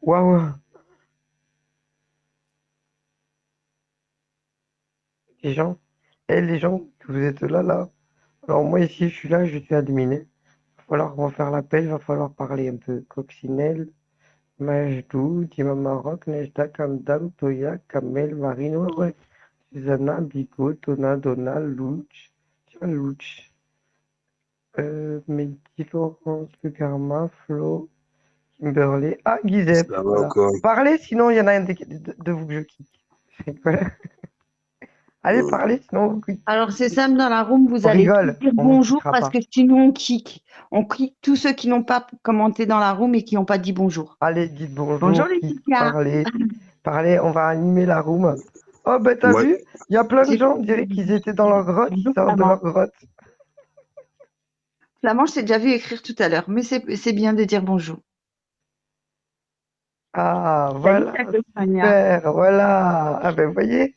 Waouh! Les gens, les gens, que vous êtes là, là. Alors moi, ici, je suis là, je suis adminé. Va falloir refaire l'appel, va falloir parler un peu. Coccinelle, Majdou, Dima Maroc, Nejda, Kamdam, Toya, Kamel, Marine, ouais, ouais. Susanna, Bigot, Donna, Donald, Louch, tiens, Louch. Mehdi, Laurence, Lucarma, Flo, Kimberly. Ah, Ça Guizep, va ou voilà. quoi? Parlez, sinon il y en a un de vous que je kick. Je rigole. Allez, Euh, parlez, sinon vous kick. Alors c'est simple, dans la room, vous On allez tous rigole, dire on vous bonjour kickera parce pas. que sinon on kick. On kick tous ceux qui n'ont pas commenté dans la room et qui n'ont pas dit bonjour. Allez, dites Bonjour bonjour, les kick, petits gars. parlez, parlez, on va animer la room. Oh, ben t'as Moi, vu? Il y a plein de J'ai gens, on dirait qu'ils étaient dans leur grotte, ils bonjour sortent de Flamand. leur grotte. Flamand, je t'ai déjà vu écrire tout à l'heure, mais c'est bien de dire bonjour. Ah, Salut voilà, Taco Sonia. super, voilà. Ah ben vous voyez,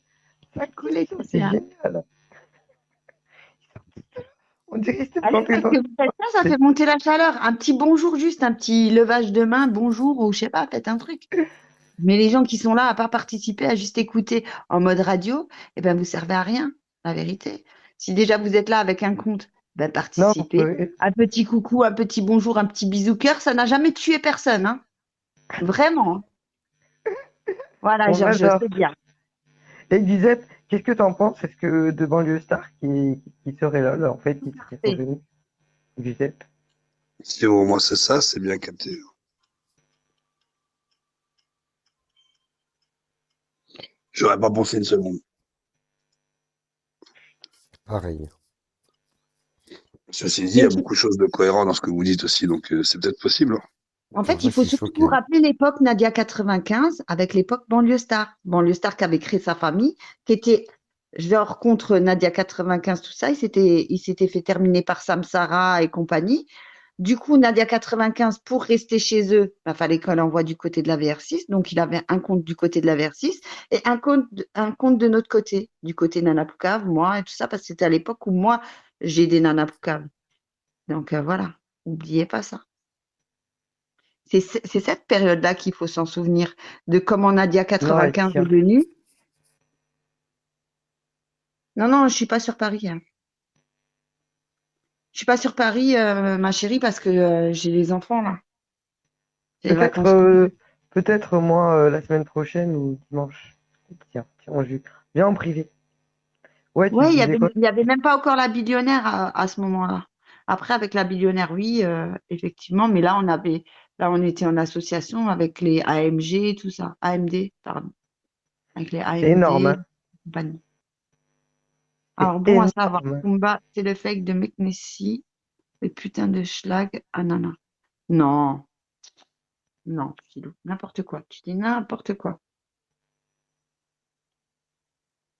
ça Cool kick, ça c'est Laetitia. génial. On dirait qu'ils étaient Allez, plantés parce dans que une vous faites ça, ça grotte. fait monter la chaleur. Un petit bonjour, juste un petit levage de main, bonjour, ou je sais pas, faites un truc. Mais les gens qui sont là à pas participer, à juste écouter en mode radio, eh ben vous servez à rien, la vérité. Si déjà vous êtes là avec un compte, ben Non, participez. Un petit coucou, un petit bonjour, un petit bisou cœur, ça n'a jamais tué personne, hein. Vraiment, hein. Voilà, on Georges, adore. c'est bien. Et Lisette, qu'est-ce que t'en penses? Est-ce que de Banlieue Star qui serait là, en fait, il serait Parfait. revenu? Lisette. si au moins c'est ça, c'est bien capté. J'aurais pas pensé une seconde. Pareil. Ceci dit, il y a beaucoup de choses de cohérent dans ce que vous dites aussi, donc c'est peut-être possible, hein. En Alors fait, là, il je faut suis surtout choqué. vous rappeler l'époque Nadia 95 avec l'époque Banlieue Star. Banlieue Star qui avait créé sa famille, qui était genre contre Nadia 95, tout ça. Il s'était fait terminer par Samsara et compagnie. Du coup, Nadia 95, pour rester chez eux, il fallait qu'on l'envoie du côté de la VR6. Donc, il avait un compte du côté de la VR6 et un compte de notre côté, du côté Nana Poucave, moi et tout ça, parce que c'était à l'époque où moi, j'ai des Nana Poucave. Donc, voilà. N'oubliez pas ça. C'est cette période-là qu'il faut s'en souvenir, de comment Nadia Non, elle 95 est tient. venue. Non, non, je suis pas sur Paris, hein. Je suis pas sur Paris, ma chérie, parce que j'ai les enfants là. C'est les Peut-être vacances scolaires. peut-être moi la semaine prochaine ou dimanche. Tiens, tiens, viens en privé. Ouais, tu Ouais, disais quoi? il y avait même pas encore la billionnaire à ce moment-là. Après, avec la billionnaire, oui, effectivement, mais là, on était en association avec les AMG, tout ça. AMD, pardon. Avec les C'est énorme, AMD, hein? compagnie. C'est Alors, bon à savoir, énorme. Kumba, c'est le fake de McNessy, le putain de schlag, anana. Non, non, Philou, n'importe quoi. Tu dis n'importe quoi.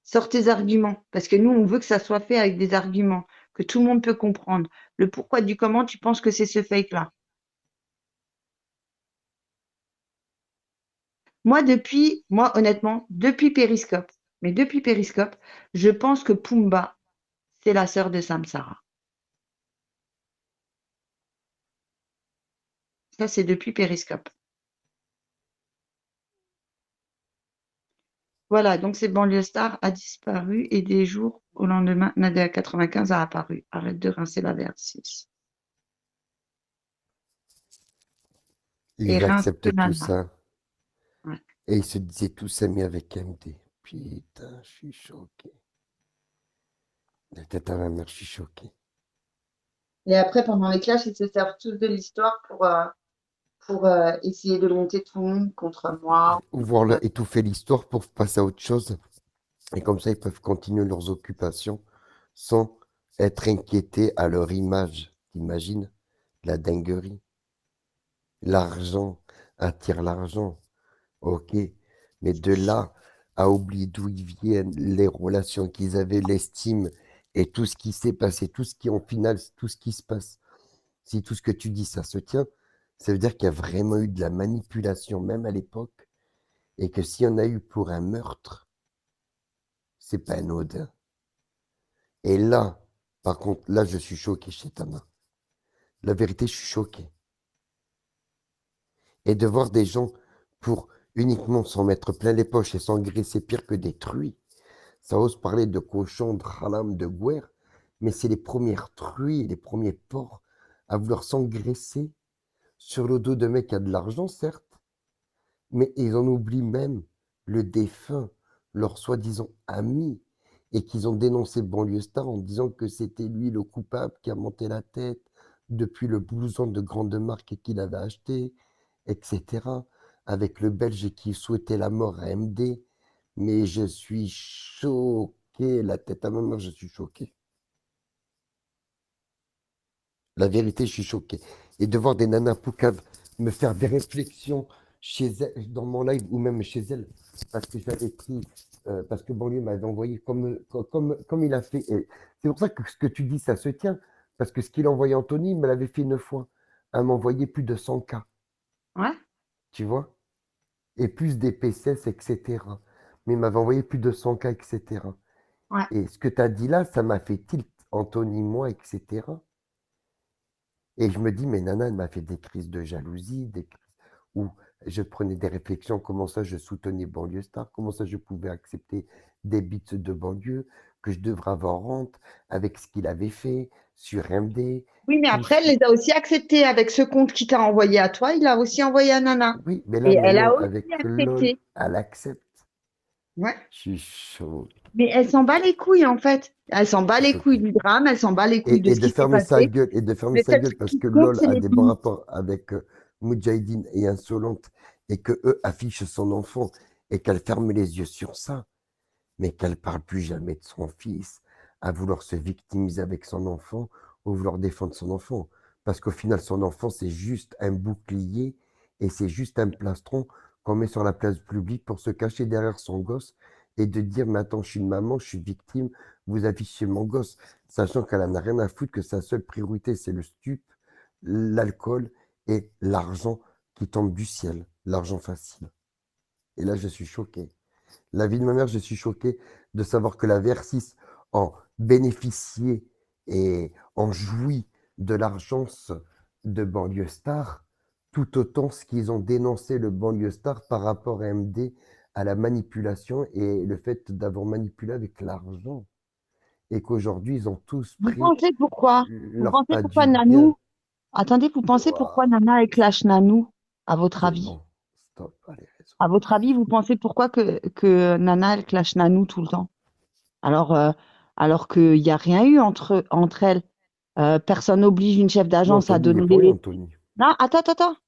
Sors tes arguments, parce que nous, on veut que ça soit fait avec des arguments, que tout le monde peut comprendre. Le pourquoi du comment tu penses que c'est ce fake-là. Moi, honnêtement, depuis Périscope, je pense que Pumba, c'est la sœur de Samsara. Ça, c'est depuis Périscope. Voilà, donc c'est Banlieue Star a disparu et des jours au lendemain, Nadia 95 a apparu. Arrête de rincer la VR6. Et Ils rince que acceptent tout Nana. ça. Ouais. Et ils se disaient tous amis avec MD. Putain, je suis choqué. La tête à ma mère, je suis choqué. Et après, pendant les clashs, ils se servent tous de l'histoire pour essayer de monter tout le monde contre moi. Ou voir étouffer l'histoire pour passer à autre chose. Et comme ça, ils peuvent continuer leurs occupations sans être inquiétés à leur image. T'imagines la dinguerie. L'argent attire l'argent. Ok. Mais de là à oublier d'où ils viennent, les relations qu'ils avaient, l'estime et tout ce qui s'est passé, tout ce qui, en final, tout ce qui se passe. Si tout ce que tu dis, ça se tient, ça veut dire qu'il y a vraiment eu de la manipulation, même à l'époque, et que s'il y en a eu pour un meurtre, c'est pas anodin. Et là, par contre, là, je suis choqué chez Tana. La vérité, je suis choqué. Et de voir des gens pour uniquement s'en mettre plein les poches et s'engraisser pire que des truies. Ça ose parler de cochons, de halam, de guerre, mais c'est les premières truies, les premiers porcs à vouloir s'engraisser sur le dos de mecs qui a de l'argent, certes, mais ils en oublient même le défunt, leur soi-disant ami, et qu'ils ont dénoncé Banlieue Star en disant que c'était lui le coupable qui a monté la tête depuis le blouson de grande marque qu'il avait acheté, etc. Avec le Belge qui souhaitait la mort à MD. Mais je suis choqué, la tête à ma mère, je suis choqué. La vérité, je suis choqué. Et de voir des nanas poucaves me faire des réflexions chez elle, dans mon live ou même chez elle, parce que j'avais pris, parce que Banlieue m'avait envoyé comme il a fait. Et c'est pour ça que ce que tu dis, ça se tient, parce que ce qu'il a envoyé à Anthony, il me l'avait fait 9 fois. Elle m'a envoyé plus de 100 cas, Ouais. tu vois, et plus des PCS, etc. Mais il m'avait envoyé plus de 100 cas, etc. Ouais. Et ce que tu as dit là, ça m'a fait tilt, Anthony, moi, etc. Et je me dis, mais Nana, elle m'a fait des crises de jalousie, où je prenais des réflexions, comment ça je soutenais Banlieue Star, comment ça je pouvais accepter des beats de banlieue, que je devrais avoir honte avec ce qu'il avait fait sur MD, Oui, mais tout après, ce elle les a aussi acceptés avec ce compte qui t'a envoyé à toi. Il a aussi envoyé à Nana. Oui, mais là Et elle maintenant, a aussi avec LOL, accepté. elle accepte. Ouais. Je suis chaud, Mais elle s'en bat les couilles, en fait. Elle s'en je bat suis les couilles choqué. du drame, elle s'en bat les couilles de Et ce de qui s'est fermer sa passé. gueule, et de fermer Le sa seul gueule, truc parce qui que compte, LOL c'est a les des bons limites. rapports avec Moudjahidine et Insolente, et que eux affichent son enfant, et qu'elle ferme les yeux sur ça, mais qu'elle parle plus jamais de son fils, à vouloir se victimiser avec son enfant, ou vouloir défendre son enfant. Parce qu'au final, son enfant, c'est juste un bouclier, et c'est juste un plastron qu'on met sur la place publique pour se cacher derrière son gosse, et de dire, mais attends, je suis une maman, je suis victime, vous affichez mon gosse, sachant qu'elle en a rien à foutre, que sa seule priorité, c'est le stup, l'alcool et l'argent qui tombe du ciel, l'argent facile. Et là, je suis choqué. La vie de ma mère, je suis choqué de savoir que la VR6 en bénéficiait et en jouit de l'argence de Banlieue Star, tout autant ce qu'ils ont dénoncé le Banlieue Star par rapport à MD, à la manipulation et le fait d'avoir manipulé avec l'argent. Et qu'aujourd'hui, ils ont tous Vous pris pensez pourquoi? Vous leur pensez pas pourquoi du bien. Nanou? Attendez, vous pensez pourquoi Ouah, Nana elle clash Nanou, à votre c'est avis? bon, stop, allez, raison. À votre avis, vous pensez pourquoi que Nana elle clash Nanou tout le temps? Alors, alors qu'il n'y a rien eu entre elles. Personne n'oblige une chef Non, d'agence à Anthony, il est donner pour rien, les. Anthony. Non,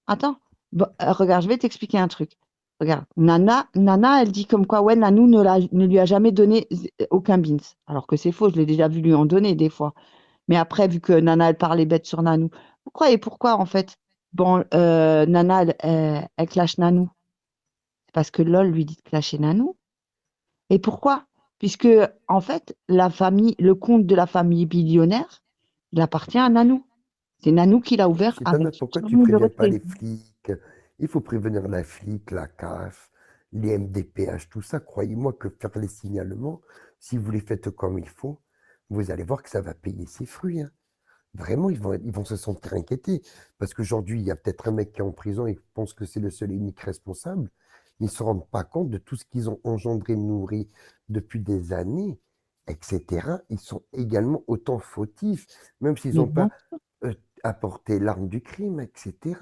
attends. Bon, regarde, je vais t'expliquer un truc. Regarde, Nana, elle dit comme quoi, ouais, Nanou ne lui a jamais donné aucun beans. Alors que c'est faux, je l'ai déjà vu lui en donner des fois. Mais après, vu que Nana, elle parlait bête sur Nanou, pourquoi, en fait, bon, Nana, elle clash Nanou? C'est parce que LOL lui dit de clasher Nanou. Et pourquoi? Puisque, en fait, le compte de la famille billionnaire, il appartient à Nanou. C'est Nanou qui l'a ouvert Chitana, avec pourquoi 100 tu 000 euros préviens de pas crédit. les flics? Il faut prévenir la flic, la CAF, les MDPH, tout ça, croyez-moi que faire les signalements, si vous les faites comme il faut, vous allez voir que ça va payer ses fruits, hein. Vraiment, ils vont se sentir inquiétés. Parce qu'aujourd'hui, il y a peut-être un mec qui est en prison et qui pense que c'est le seul et unique responsable. Ils ne se rendent pas compte de tout ce qu'ils ont engendré, nourri depuis des années, etc. Ils sont également autant fautifs, même s'ils Mais n'ont pas bien. euh, apporté l'arme du crime, etc.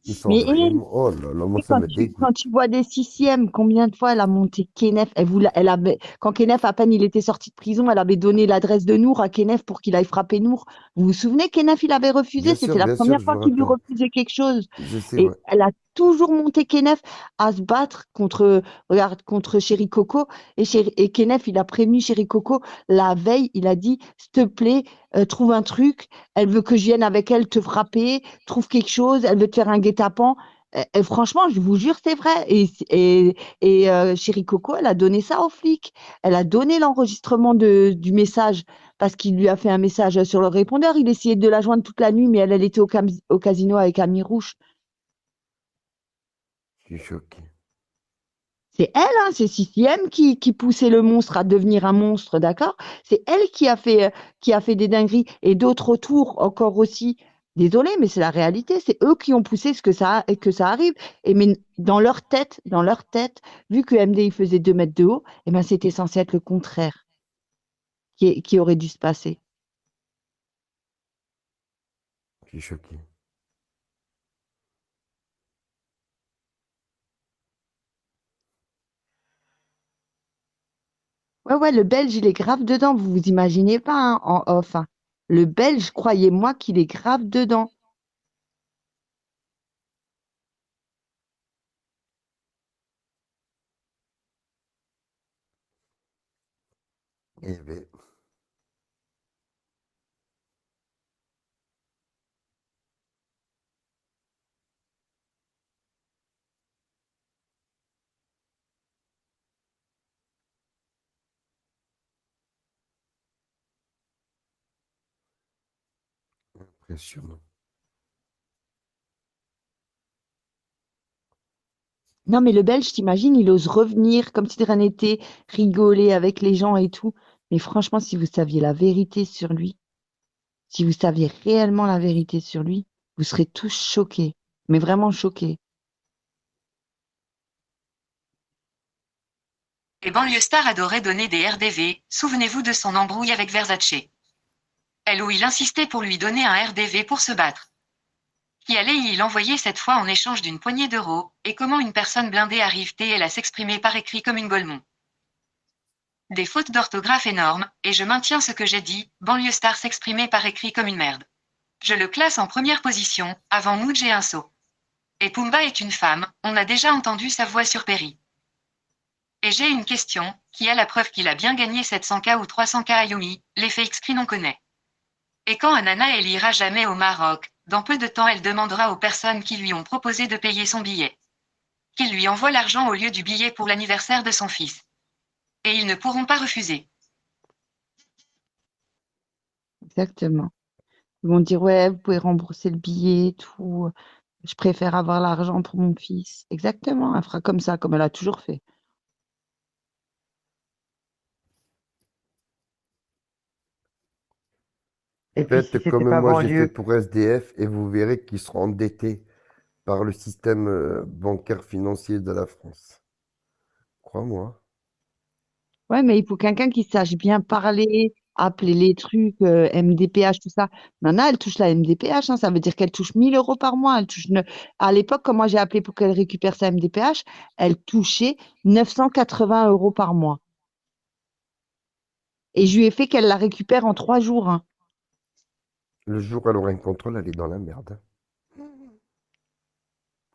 Ils sont Mais vraiment... Oh là là, moi, et ça me dégoûte. quand tu vois des sixièmes, combien de fois elle a monté Kenef, elle avait, quand Kenef, à peine il était sorti de prison, elle avait donné l'adresse de Nour à Kenef pour qu'il aille frapper Nour. Vous vous souvenez, Kenef, il avait refusé, c'était la Bien sûr, première je fois me qu'il lui rappelle. refusait quelque chose. Je sais, Et ouais. elle a toujours monté Kenef à se battre contre, regarde, contre Chéri Coco. Et Kenef, il a prévenu Chéri Coco la veille, il a dit, s'il te plaît, trouve un truc, elle veut que je vienne avec elle te frapper, trouve quelque chose, elle veut te faire un guet-apens. Et franchement, je vous jure, c'est vrai. Chéri Coco, elle a donné ça aux flics. Elle a donné l'enregistrement du message parce qu'il lui a fait un message sur le répondeur. Il essayait de la joindre toute la nuit, mais elle était au casino avec Ami Rouge. Je suis choqué. C'est elle, hein, c'est CCM qui poussait le monstre à devenir un monstre, d'accord? C'est elle qui a fait des dingueries et d'autres autour encore aussi. Désolée, mais c'est la réalité. C'est eux qui ont poussé que ça arrive. Et mais dans leur tête, vu que MDI faisait 2 mètres de haut, eh ben c'était censé être le contraire qui aurait dû se passer. Je suis choqué. Ouais, ouais, le Belge, il est grave dedans. Vous vous imaginez pas, hein, en off, hein. Le Belge, croyez-moi qu'il est grave dedans. Eh ben, impressionnant. Non, mais le Belge, t'imagines, il ose revenir comme si de rien n'était, rigoler avec les gens et tout. Mais franchement, si vous saviez la vérité sur lui, si vous saviez réellement la vérité sur lui, vous serez tous choqués. Mais vraiment choqués. Et Banlieustar adorait donner des RDV, souvenez-vous de son embrouille avec Versace. Elle où il insistait pour lui donner un RDV pour se battre. Qui allait-il envoyer cette fois en échange d'une poignée d'euros, et comment une personne blindée arrive-t-elle à s'exprimer par écrit comme une Golemont? Des fautes d'orthographe énormes, et je maintiens ce que j'ai dit, Banlieustar s'exprimait par écrit comme une merde. Je le classe en première position, avant Moudj et Inso. Et Pumba est une femme, on a déjà entendu sa voix sur Perry. Et j'ai une question, qui a la preuve qu'il a bien gagné 700K ou 300K à Yumi, les fake screen on connaît. Et quand Anana elle ira jamais au Maroc, dans peu de temps elle demandera aux personnes qui lui ont proposé de payer son billet. Qu'ils lui envoient l'argent au lieu du billet pour l'anniversaire de son fils. Et ils ne pourront pas refuser. Exactement. Ils vont dire, ouais, vous pouvez rembourser le billet et tout. Je préfère avoir l'argent pour mon fils. Exactement. Elle fera comme ça, comme elle a toujours fait. Et puis si Faites c'était comme pas moi j'ai fait banlieue, pour SDF et vous verrez qu'ils seront endettés par le système bancaire financier de la France. Crois-moi. Ouais, mais il faut quelqu'un qui sache bien parler, appeler les trucs, MDPH, tout ça. Nana, elle touche la MDPH, hein, ça veut dire qu'elle touche 1000 € par mois. À l'époque, quand moi j'ai appelé pour qu'elle récupère sa MDPH, elle touchait 980 € par mois. Et je lui ai fait qu'elle la récupère en 3 jours, hein. Le jour où elle aura un contrôle, elle est dans la merde.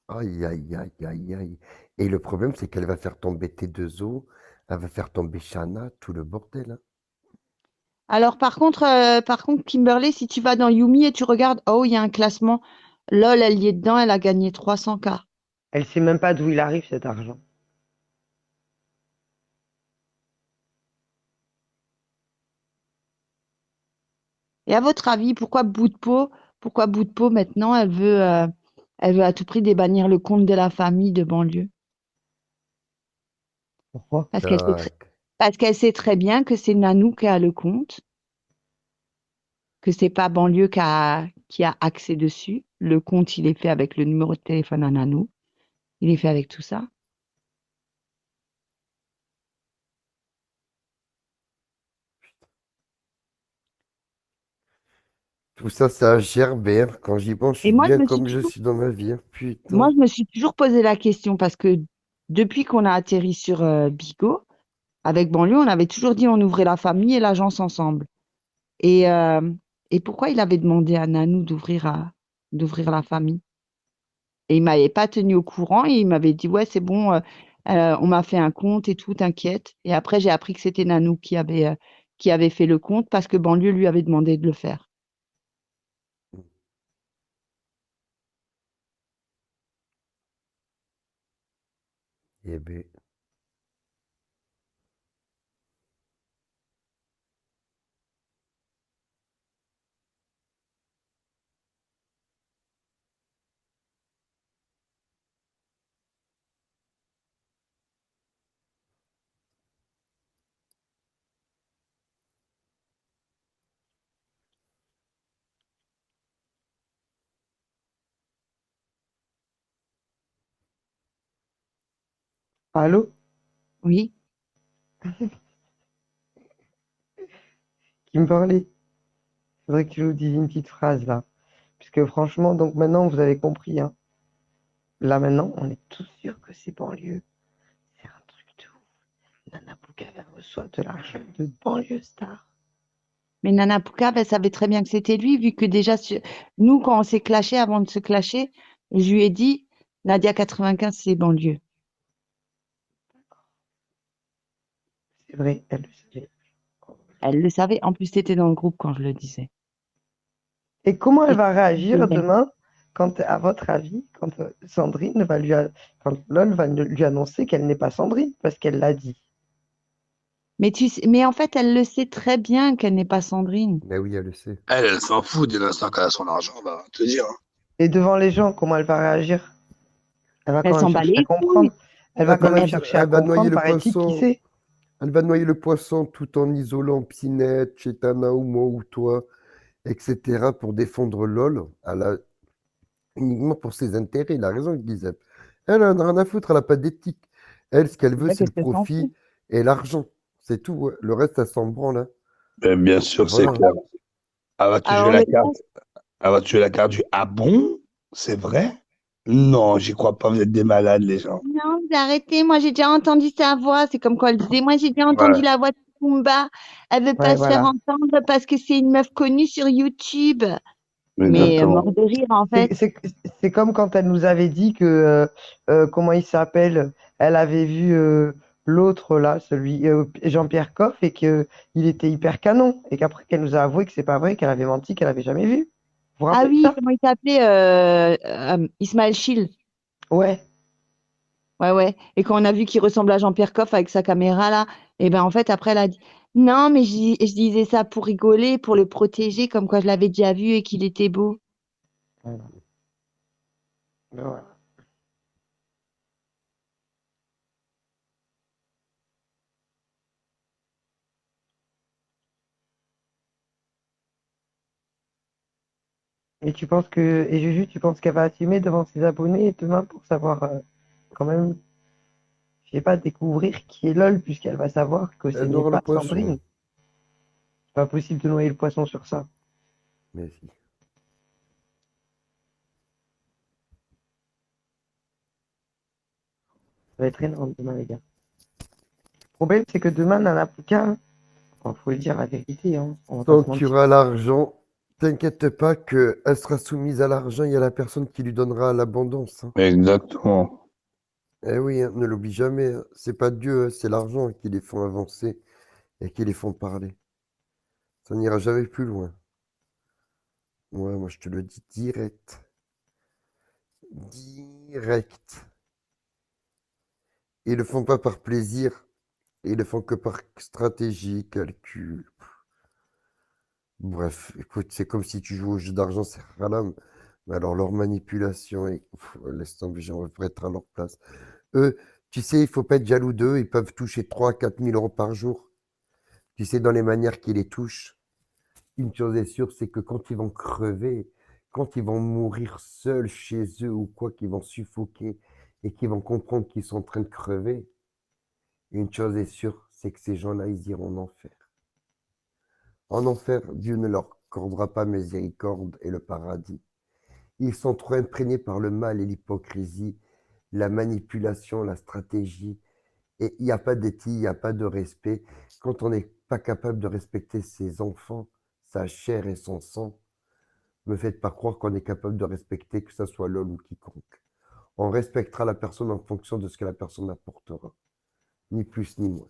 Aïe, aïe, aïe, aïe, aïe. Et le problème, c'est qu'elle va faire tomber T2O, elle va faire tomber Shana, tout le bordel, hein. Alors par contre, Kimberly, si tu vas dans Yumi et tu regardes, oh, il y a un classement. LOL, elle y est dedans, elle a gagné 300K. elle sait même pas d'où il arrive cet argent. Et à votre avis, pourquoi Bout de Peau maintenant, elle veut à tout prix débannir le compte de la famille de banlieue? Pourquoi? Tac. Parce qu'elle sait très bien que c'est Nanou qui a le compte, que c'est pas Banlieue qui a accès dessus. Le compte, il est fait avec le numéro de téléphone à Nanou. Il est fait avec tout ça. Tout ça, c'est à gerber, hein. Quand j'y pense, je Et suis moi, bien comme je suis dans ma vie, hein. Putain. je me suis toujours posé la question parce que depuis qu'on a atterri sur Bigo, avec Banlieue, on avait toujours dit on ouvrait la famille et l'agence ensemble. Et, euh, et pourquoi il avait demandé à Nanou d'ouvrir la famille? Et il m'avait pas tenu au courant et il m'avait dit ouais c'est bon, on m'a fait un compte et tout, t'inquiète. Et après j'ai appris que c'était Nanou qui avait fait le compte parce que Banlieue lui avait demandé de le faire. Eh ben, Allô? Oui. Kimberly, faudrait que tu nous dises une petite phrase là. Puisque franchement, donc maintenant vous avez compris, hein. Là maintenant, on est tous sûrs que c'est Banlieue. C'est un truc de ouf. Nana Boukava reçoit de l'argent de Banlieue Star. Mais Nana Poucave, elle savait très bien que c'était lui, vu que déjà, nous, quand on s'est clashé, avant de se clasher, je lui ai dit, Nadia 95, c'est Banlieue. C'est vrai, elle le savait. Elle le savait. En plus, t'étais dans le groupe quand je le disais. Et comment elle Et va réagir deuxième. demain quand, à votre avis, quand Sandrine va quand LOL va lui annoncer qu'elle n'est pas Sandrine parce qu'elle l'a dit. Mais en fait, elle le sait très bien qu'elle n'est pas Sandrine. ben oui, elle le sait. Elle s'en fout dès l'instant qu'elle a son argent, bah, te dire, hein. Et devant les gens, comment elle va réagir? Elle va Elle quand même s'en bat chercher à les couilles. comprendre. Elle va quand Mais même elle, chercher à Elle va noyer comprendre le par éthique qui poisson. c'est. Elle va noyer le poisson tout en isolant Pinette, Chetana ou moi ou toi, etc. pour défendre LOL. Uniquement pour ses intérêts. Il a raison, Elisabeth. Elle en a rien à foutre, elle n'a pas d'éthique. Elle, ce qu'elle veut, c'est le qu'est-ce qu'elle s'en profit fout? et l'argent. C'est tout, ouais. Le reste, elle s'en branle, hein. Ben, bien sûr, c'est Voilà. clair. Elle va te jouer Alors, la carte. Elle va te jouer la carte du ah bon? C'est vrai? Non, j'y crois pas, vous êtes des malades, les gens. non, vous arrêtez. Moi, j'ai déjà entendu sa voix. C'est comme quand elle disait, moi, j'ai déjà entendu Ouais, la voix de Pumba. Elle veut Ouais, pas se faire voilà. entendre parce que c'est une meuf connue sur YouTube. Mais exactement. mort de rire, en C'est fait. c'est- c'est comme quand elle nous avait dit que, comment il s'appelle, elle avait vu l'autre là, celui, Jean-Pierre Coff, et qu'il était hyper canon. Et qu'après, qu'elle nous a avoué que c'est pas vrai, qu'elle avait menti, qu'elle avait jamais vu. Vous vous Ah rappelez de oui, ça? comment il s'appelait Ismaël Chil. Ouais. Ouais, ouais. Et quand on a vu qu'il ressemble à Jean-Pierre Coff avec sa caméra là, et ben en fait, après, elle a dit non, mais je disais ça pour rigoler, pour le protéger, comme quoi je l'avais déjà vu et qu'il était beau. Voilà. Voilà. Et Juju, tu penses qu'elle va assumer devant ses abonnés demain pour savoir quand même, je sais pas, découvrir qui est LOL, puisqu'elle va savoir que ce Elle n'est noie le pas poisson. Sandrine. C'est pas possible de noyer le poisson sur ça. Mais si. Ça va être énorme demain, les gars. Le problème, c'est que demain, Nana Pouka, faut le dire la vérité, hein, on va pas Tant se qu'il y mentir. aura l'argent, t'inquiète pas qu'elle sera soumise à l'argent. Il y a la personne qui lui donnera l'abondance, hein. Exactement. Eh oui, hein, ne l'oublie jamais, hein. C'est pas Dieu, hein, c'est l'argent qui les font avancer et qui les font parler. Ça n'ira jamais plus loin. Ouais, moi je te le dis direct. Direct. Ils le font pas par plaisir, ils le font que par stratégie, calcul. Bref, écoute, c'est comme si tu joues au jeu d'argent, c'est haram. Mais alors leur manipulation, laisse tomber, j'aimerais être à leur place. Eux, Tu sais, il faut pas être jaloux d'eux. Ils peuvent toucher 3 à 4 000 euros par jour. Tu sais, dans les manières qui les touchent. Une chose est sûre, c'est que quand ils vont crever, quand ils vont mourir seuls chez eux ou quoi, qu'ils vont suffoquer et qu'ils vont comprendre qu'ils sont en train de crever, une chose est sûre, c'est que ces gens-là, ils iront en enfer. En enfer, Dieu ne leur accordera pas miséricorde et le paradis. Ils sont trop imprégnés par le mal et l'hypocrisie, la manipulation, la stratégie. Et il n'y a pas d'éthique, il n'y a pas de respect. Quand on n'est pas capable de respecter ses enfants, sa chair et son sang, me faites pas croire qu'on est capable de respecter que ce soit l'homme ou quiconque. On respectera la personne en fonction de ce que la personne apportera, ni plus ni moins.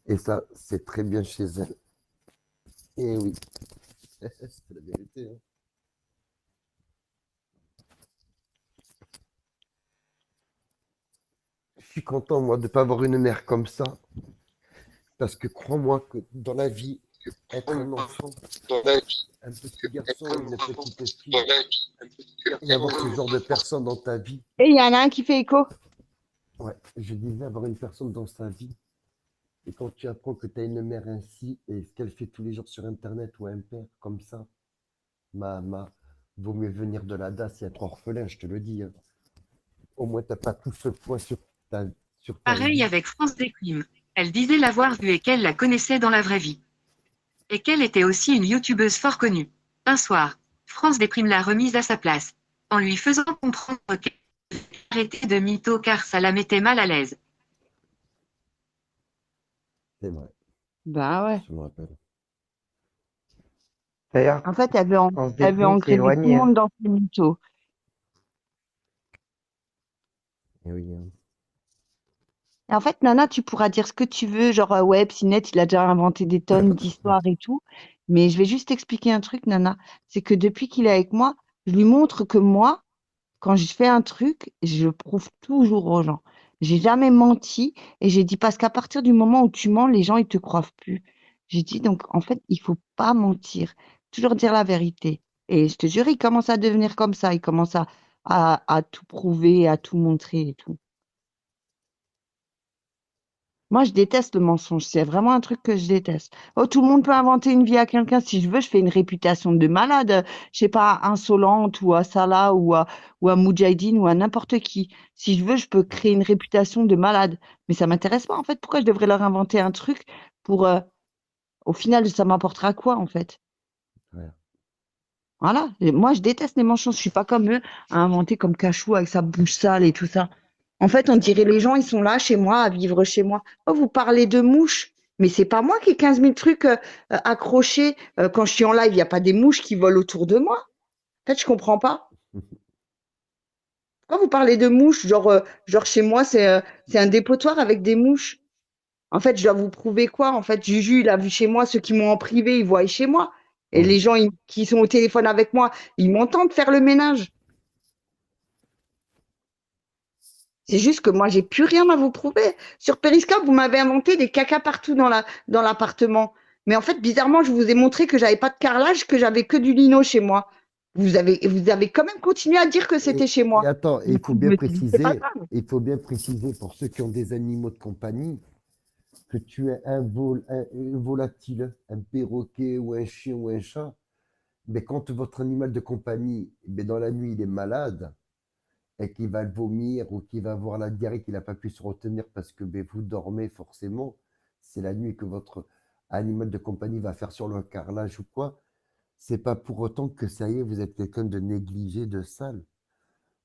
Et ça, c'est très bien chez elle. Et oui, c'est la vérité. Hein. Je suis content, moi, de ne pas avoir une mère comme ça, parce que crois-moi que dans la vie, être un enfant, un petit garçon, une petite fille, et avoir ce genre de personne dans ta vie, Et il y en a un qui fait écho. ouais, je disais avoir une personne dans sa vie, et quand tu apprends que tu as une mère ainsi, et ce qu'elle fait tous les jours sur Internet, ou un père comme ça, vaut mieux venir de la DAS et être orphelin, je te le dis. Hein. Au moins, tu n'as pas tout ce poids sur ta Pareil vie. avec France Déprime. Elle disait l'avoir vue et qu'elle la connaissait dans la vraie vie. Et qu'elle était aussi une youtubeuse fort connue. Un soir, France Déprime l'a remise à sa place, en lui faisant comprendre qu'elle arrêtait de mytho car ça la mettait mal à l'aise. C'est vrai, Bah ouais. je me rappelle. D'ailleurs, En fait, on se elle veut déprime, c'est engrainer tout le éloigné. Hein. monde dans ses mythos. Et oui, hein. Et en fait, Nana, tu pourras dire ce que tu veux, genre, ouais, Psynet, il a déjà inventé des tonnes d'histoires et tout. Mais je vais juste t'expliquer un truc, Nana. C'est que depuis qu'il est avec moi, je lui montre que moi, quand je fais un truc, je le prouve toujours aux gens. J'ai jamais menti et j'ai dit parce qu'à partir du moment où tu mens, les gens, ils te croient plus. J'ai dit donc, en fait, il faut pas mentir, toujours dire la vérité. Et je te jure, il commence à devenir comme ça. Il commence à tout prouver, à tout montrer et tout. Moi, je déteste le mensonge. C'est vraiment un truc que je déteste. Oh, tout le monde peut inventer une vie à quelqu'un. Si je veux, je fais une réputation de malade. Je sais pas, à Insolente ou à Salah ou à Moudjahidine ou à n'importe qui. Si je veux, je peux créer une réputation de malade. Mais ça m'intéresse pas, en fait. Pourquoi je devrais leur inventer un truc pour, au final, ça m'apportera quoi, en fait? Ouais. Voilà. Et moi, je déteste les mensonges. Je suis pas comme eux à inventer comme Cachou avec sa bouche sale et tout ça. En fait, on dirait les gens, ils sont là chez moi, à vivre chez moi. Oh, vous parlez de mouches, mais c'est pas moi qui ai 15 000 trucs accrochés. Quand je suis en live, il n'y a pas des mouches qui volent autour de moi. En fait, je comprends pas. Pourquoi vous parlez de mouches? Genre chez moi, c'est un dépotoir avec des mouches. En fait, je dois vous prouver quoi? En fait, Juju, il a vu chez moi, ceux qui m'ont en privé, ils voient chez moi. Et Ouais. les gens qui sont au téléphone avec moi, ils m'entendent faire le ménage. C'est juste que moi, j'ai plus rien à vous prouver. Sur Periscope, vous m'avez inventé des cacas partout dans l'appartement. Mais en fait, bizarrement, je vous ai montré que j'avais pas de carrelage, que j'avais que du lino chez moi. Vous avez quand même continué à dire que c'était chez Et moi. attends, Du coup, je me suis dit, c'est pas grave. il faut bien préciser pour ceux qui ont des animaux de compagnie que tu es un volatile, un perroquet ou un chien ou un chat. Mais quand votre animal de compagnie, mais dans la nuit, il est malade et qu'il va vomir ou qu'il va avoir la diarrhée, qu'il n'a pas pu se retenir parce que ben, vous dormez forcément, c'est la nuit que votre animal de compagnie va faire sur le carrelage ou quoi, c'est pas pour autant que ça y est, vous êtes quelqu'un de négligé, de sale.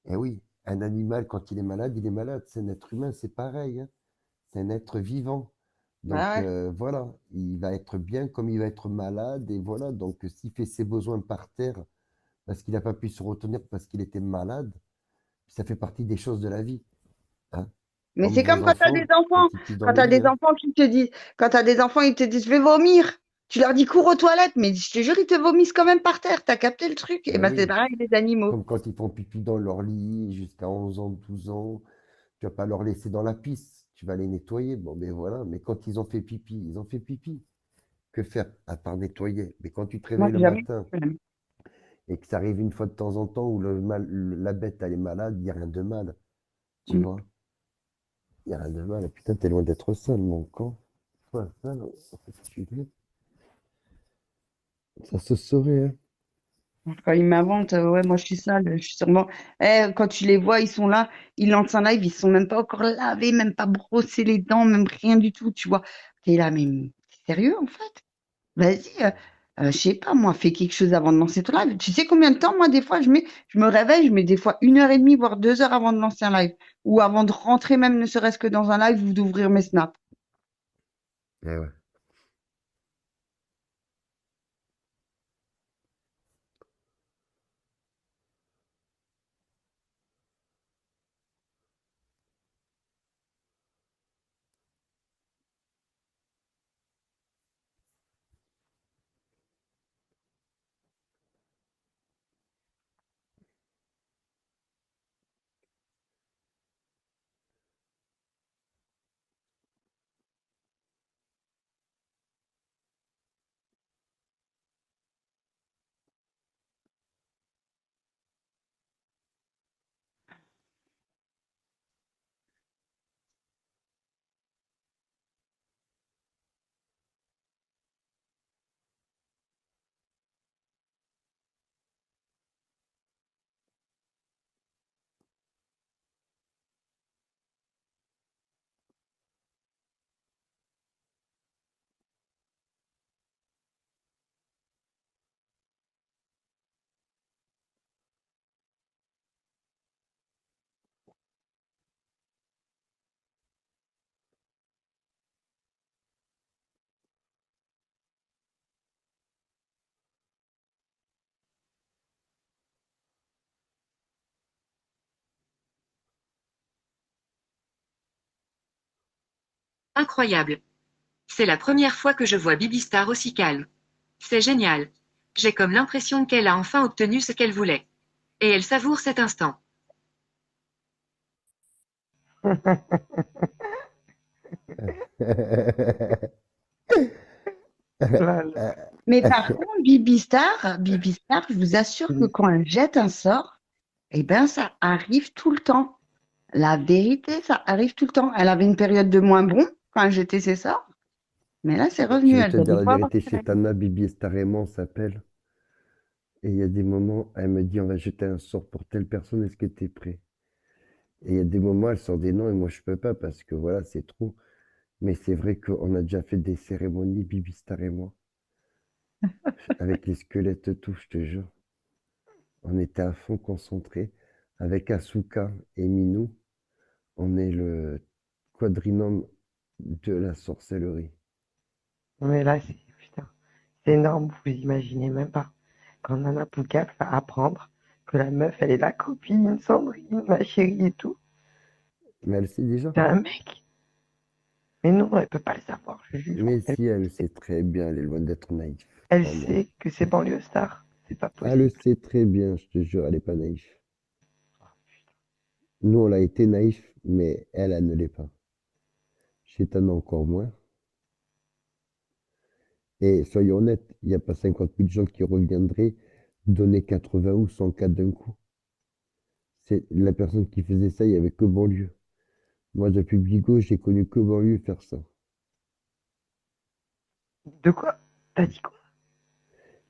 Eh oui, un animal, quand il est malade, il est malade. C'est un être humain, c'est pareil. Hein. C'est un être vivant. Donc Bah ouais. voilà, il va être bien comme il va être malade. Et voilà, donc s'il fait ses besoins par terre parce qu'il n'a pas pu se retenir parce qu'il était malade, ça fait partie des choses de la vie. Hein. Mais Comme c'est vos comme quand tu as enfants, des quand enfants. ils pissent dans Quand le tu as lit. des Hein. enfants qui te disent, quand tu as des enfants, ils te disent, je vais vomir. Tu leur dis, cours aux toilettes. Mais je te jure, ils te vomissent quand même par terre. T'as capté le truc? Et Ben ben, c'est oui, pareil avec les animaux. comme quand ils font pipi dans leur lit jusqu'à 11 ans, 12 ans, tu vas pas leur laisser dans la pisse, tu vas les nettoyer. Bon, ben voilà, mais quand ils ont fait pipi, ils ont fait pipi. Que faire à part nettoyer? Mais quand tu te Moi, réveilles le j'ai jamais eu de matin problème. et que ça arrive une fois de temps en temps où la bête elle est malade, il n'y a rien de mal, tu Mm. vois. Il n'y a rien de mal. Putain, t'es loin d'être seul, mon camp. Toi, seul, tu es. Ça se saurait, hein. Quand ils m'inventent, ouais, moi je suis sale, je suis sûrement. Quand tu les vois, ils sont là, ils lancent un live, ils sont même pas encore lavés, même pas brossés les dents, même rien du tout, tu vois. T'es là, mais t'es sérieux en fait? Vas-y, je sais pas, moi, fais quelque chose avant de lancer ton live. Tu sais combien de temps, moi, des fois, je me réveille, je mets des fois 1 heure et demie, voire 2 heures avant de lancer un live. Ou avant de rentrer, même ne serait-ce que dans un live ou d'ouvrir mes snaps. Eh ouais. Incroyable. C'est la première fois que je vois Bibistar aussi calme. C'est génial. J'ai comme l'impression qu'elle a enfin obtenu ce qu'elle voulait. Et elle savoure cet instant. Là, là. Mais par contre, Bibi Star, je vous assure que quand elle jette un sort, eh ben, ça arrive tout le temps. La vérité, ça arrive tout le temps. Elle avait une période de moins bon quand elle jetait ses sorts, mais là, c'est Je revenu. vais Elle te doit dire des la fois avoir vérité, fait chez la Tana, Bibi Starément s'appelle. Et il y a des moments, elle me dit, on va jeter un sort pour telle personne, est-ce que tu es prêt? Et il y a des moments, elle sort des noms et moi, je peux pas parce que voilà, c'est trop. Mais c'est vrai qu'on a déjà fait des cérémonies, Bibi Star et moi, avec les squelettes et tout, je te jure. On était à fond concentrés. Avec Asuka et Minou, on est le quadrinôme de la sorcellerie. Mais là, putain, c'est énorme, vous imaginez même pas. Quand Nana Pouka va apprendre que la meuf, elle est la copine, Sandrine, ma chérie et tout. Mais elle sait déjà. C'est un mec. Mais non, elle peut pas le savoir, je jure. Mais si, elle sait très bien, elle est loin d'être naïve. Elle Crois-moi. sait que c'est banlieue star. C'est pas Elle le possible. sait très bien, je te jure, elle est pas naïve. Nous, on l'a été naïf, mais elle ne l'est pas. Chétane encore moins. Et soyons honnêtes, il n'y a pas 50 000 gens qui reviendraient donner 80 ou 100 cas d'un coup. C'est la personne qui faisait ça, il n'y avait que banlieue. Moi, depuis Bigot, j'ai connu que banlieue faire ça. De quoi? T'as dit quoi?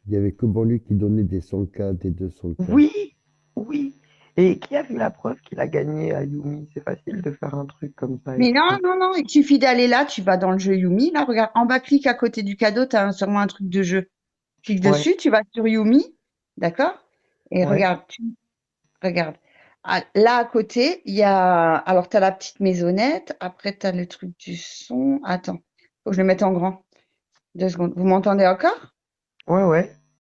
Il y avait que banlieue qui donnait des 100K, des 200K. Oui, oui. Et qui a vu la preuve qu'il a gagné à Yumi? C'est facile de faire un truc comme ça et Mais non, tout. non, non, il suffit d'aller là, tu vas dans le jeu Yumi. Là, regarde, en bas, clique à côté du cadeau, tu as sûrement un truc de jeu. Clique Ouais, dessus, tu vas sur Yumi, d'accord? Et ouais. regarde, regarde. Ah, là, à côté, il y a. Alors, tu as la petite maisonnette, après, tu as le truc du son. Attends, faut que je le mette en grand. 2 secondes. Vous m'entendez encore? Ouais, ouais.